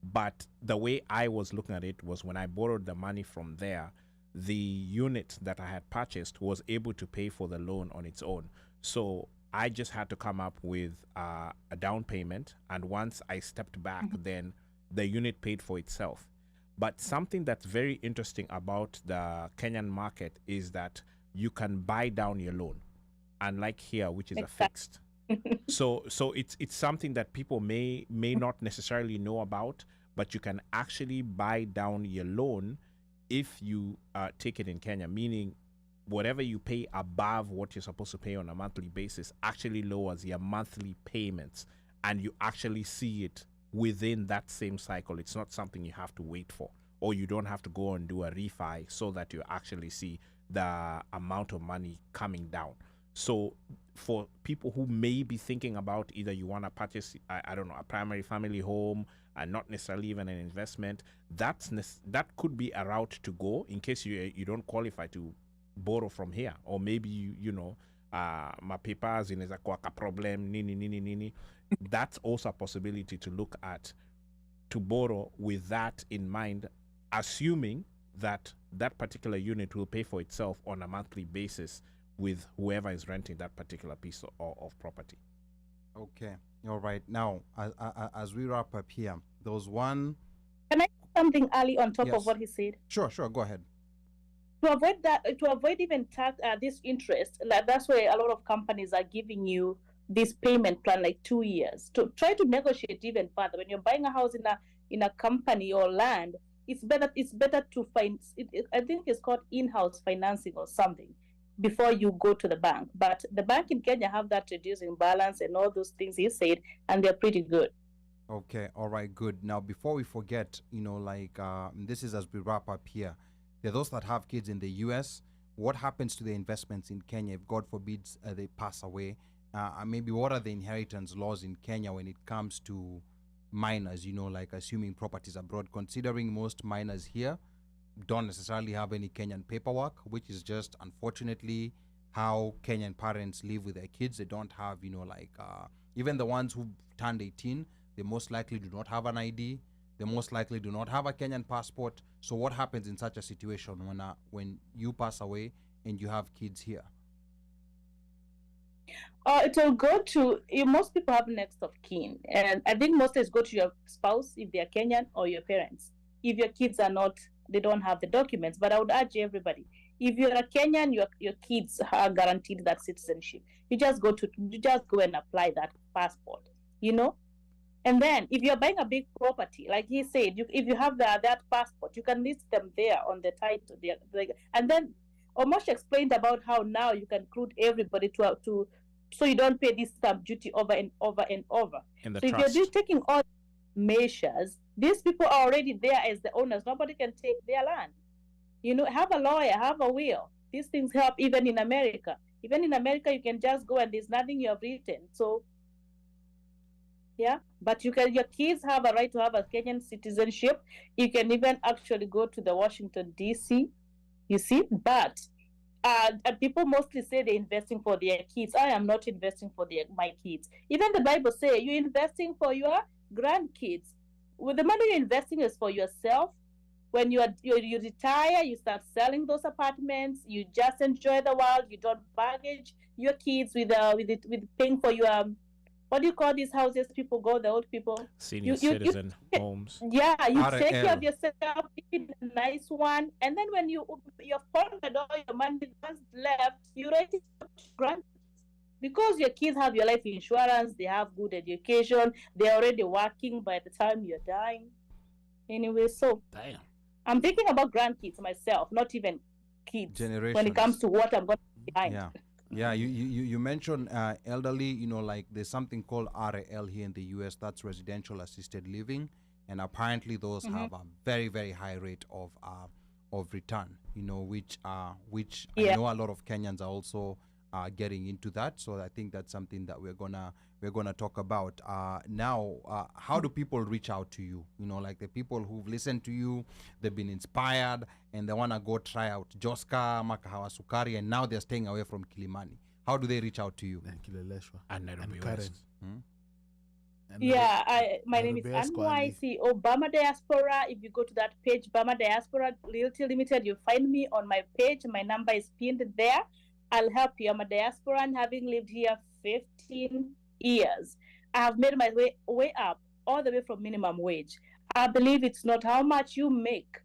But the way I was looking at it was when I borrowed the money from there, the unit that I had purchased was able to pay for the loan on its own. So I just had to come up with a down payment. And once I stepped back, then the unit paid for itself. But something that's very interesting about the Kenyan market is that you can buy down your loan, unlike here, which is a fixed. So it's something that people may not necessarily know about, but you can actually buy down your loan if you take it in Kenya, meaning whatever you pay above what you're supposed to pay on a monthly basis actually lowers your monthly payments, and you actually see it within that same cycle. It's not something you have to wait for, or you don't have to go and do a refi so that you actually see the amount of money coming down. So for people who may be thinking about either you want to purchase, I don't know, a primary family home and not necessarily even an investment, that could be a route to go in case you don't qualify to borrow from here, or maybe you know my papers inaweza kuwa ka problem nini. That's also a possibility to look at, to borrow with that in mind, assuming that that particular unit will pay for itself on a monthly basis with whoever is renting that particular piece of property. Okay, all right. Now, as we wrap up here, there was one. Can I say something early on top of what he said? Sure, go ahead. To avoid that, to avoid even this interest, like that's why a lot of companies are giving you this payment plan, like 2 years, to try to negotiate even further. When you're buying a house in a company or land, it's better to find. I think it's called in-house financing or something before you go to the bank. But the bank in Kenya have that reducing balance and all those things he said, and they're pretty good. Okay, all right, good. Now, before we forget, this is as we wrap up here. There are those that have kids in the U.S. What happens to the investments in Kenya if, God forbids, they pass away? Maybe what are the inheritance laws in Kenya when it comes to minors, like assuming properties abroad, considering most minors here don't necessarily have any Kenyan paperwork, which is just unfortunately how Kenyan parents live with their kids. They don't have, even the ones who turned 18, they most likely do not have an ID. They most likely do not have a Kenyan passport. So what happens in such a situation when you pass away and you have kids here? It will go to, most people have next of kin. And I think mostly it's go to your spouse if they are Kenyan, or your parents. If your kids are not, they don't have the documents. But I would urge everybody, if you're a Kenyan, your kids are guaranteed that citizenship. You just go and apply that passport, And then if you're buying a big property, like he said, if you have that passport, you can list them there on the title. And then Omosh explained about how now you can include everybody to so you don't pay this stamp duty over and over and over. So if you're just taking all measures, these people are already there as the owners. Nobody can take their land. Have a lawyer, have a will. These things help even in America. Even in America, you can just go and there's nothing you have written. So yeah, but your kids have a right to have a Kenyan citizenship. You can even actually go to the Washington, D.C., you see, but and people mostly say they're investing for their kids. I am not investing for my kids. Even the Bible says you're investing for your grandkids. Well, the money you're investing is for yourself. When you retire, you start selling those apartments. You just enjoy the world. You don't baggage your kids with paying for your what do you call these houses? People go, the old people. Senior citizen homes. Yeah, you take care of yourself, in a nice one, and then when you've funded all your money that's left, you write it to grant. Because your kids have your life insurance, they have good education, they're already working by the time you're dying. Anyway, so damn. I'm thinking about grandkids myself, not even kids when Generations. it comes to what I'm going to be behind. Yeah. Yeah, you mentioned elderly, like there's something called RAL here in the US, that's residential assisted living, and apparently those have a very, very high rate of return, which I know a lot of Kenyans are also getting into that. So I think that's something that we're gonna talk about now. How do people reach out to you? Like the people who've listened to you, they've been inspired and they want to go try out Joska, Makahawa Sukari, and now they're staying away from Kilimani. How do they reach out to you? And Nairobi Karen. West. Yeah, my name is Mwai, CEO Bama Diaspora. If you go to that page, Bama Diaspora Realty Ltd, you'll find me on my page. My number is pinned there. I'll help you. I'm a diasporan, having lived here 15 years. I have made my way up all the way from minimum wage. I believe it's not how much you make,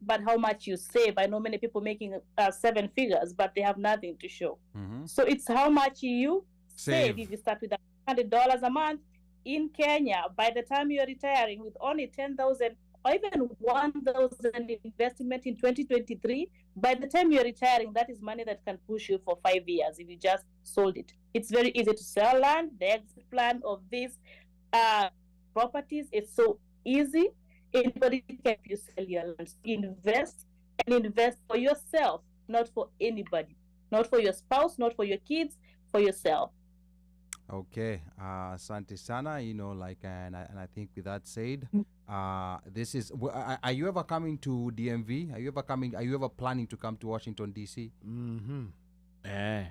but how much you save. I know many people making 7 figures, but they have nothing to show. So it's how much you save. If you start with $100 a month in Kenya, by the time you're retiring with only 10,000 or even 1,000 investment in 2023, by the time you're retiring, that is money that can push you for 5 years if you just sold it. It's very easy to sell land. The exit plan of these properties is so easy. Anybody can help you sell your land. Invest and invest for yourself, not for anybody, not for your spouse, not for your kids, for yourself. Okay, Asante Sana, and I think with that said, this is, are you ever coming to DMV? Are you ever planning to come to Washington, D.C.? I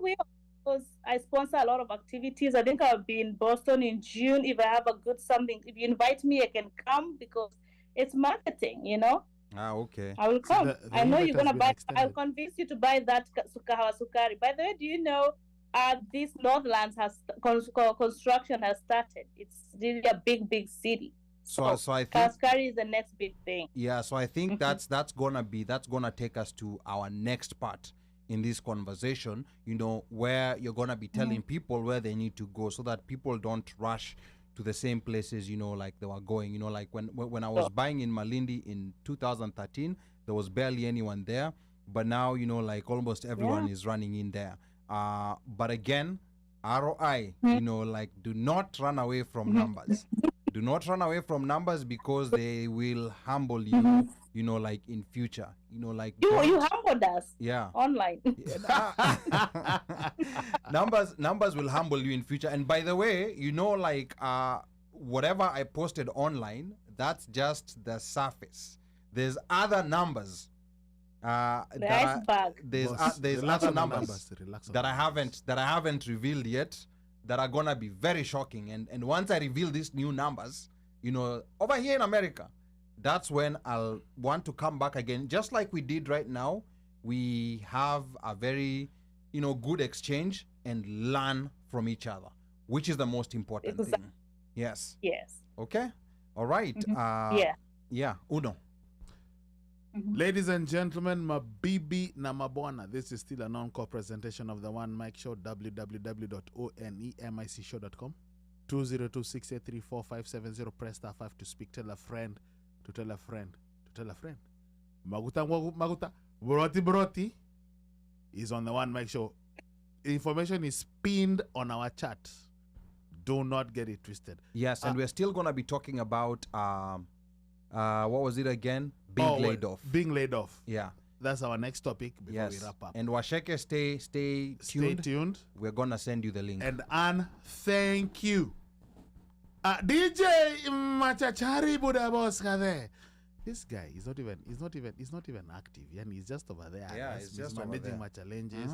will, because I sponsor a lot of activities. I think I'll be in Boston in June. If I have a good something, if you invite me, I can come because it's marketing, Okay. I will come. The I know you're going to buy, extended. I'll convince you to buy that Kahawa Sukari. By the way, do you know this Northlands construction has started? It's really a big city. So I think Sukari is the next big thing. Yeah, so I think that's gonna take us to our next part in this conversation, where you're gonna be telling people where they need to go so that people don't rush to the same places, like they were going. Like when I was buying in Malindi in 2013, there was barely anyone there, but now like almost everyone is running in there. But again, ROI, do not run away from numbers. Do not run away from numbers because they will humble you, like in future. Like you humbled us. Yeah. Online. Numbers will humble you in future. And by the way, like whatever I posted online, that's just the surface. There's other numbers. There's other numbers that I haven't revealed yet, that are gonna be very shocking. And once I reveal these new numbers, over here in America, that's when I'll want to come back again, just like we did right now. We have a very, good exchange and learn from each other, which is the most important thing. Yes. Yes. Okay. All right. Yeah. Uno. Ladies and gentlemen, mabibi na mabwana, this is still a non-core presentation of the OneMic Show, www.onemicShow.com, 202-683-4570, press star 5 to speak, tell a friend, to tell a friend, to tell a friend. Maguta, Broti is on the OneMic Show. Information is pinned on our chat. Do not get it twisted. Yes, and we're still going to be talking about, what was it again? Being laid off. Being laid off. Yeah. That's our next topic before we wrap up. And Washeke, stay tuned. Stay tuned. We're going to send you the link. And Anne, thank you. DJ Machachari Budaboska there. This guy is not even active. And he's just over there. Yeah, he's just managing my challenges.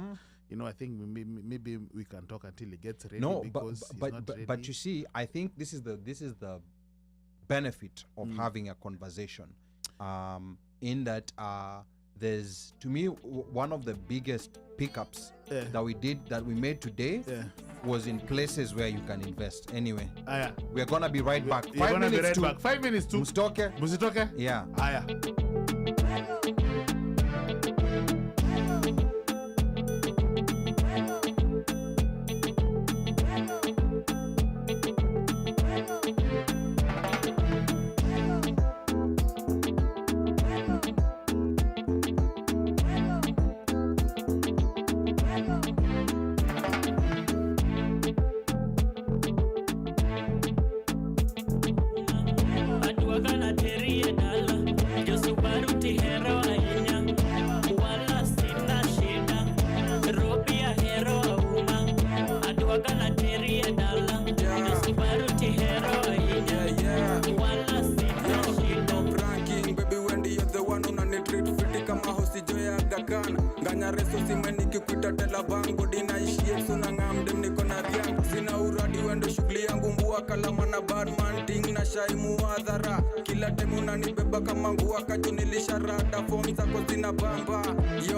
I think maybe we can talk until he gets ready. No, because but you see, I think this is the benefit of having a conversation, in that there's, to me, one of the biggest pickups that we made today was in places where you can invest. Anyway, we're gonna be right back. 5 minutes to 5 minutes to Musitoke. Yeah. kakan nganya reso simeni kikuita tela bango dinaishie suna ngamde niko na riang sina uradi wendo shughuli yangu mbua kalama na badman ting na shaimu adhara kila demu nanibeba kama nguo kajunilisha rada form zako zina bamba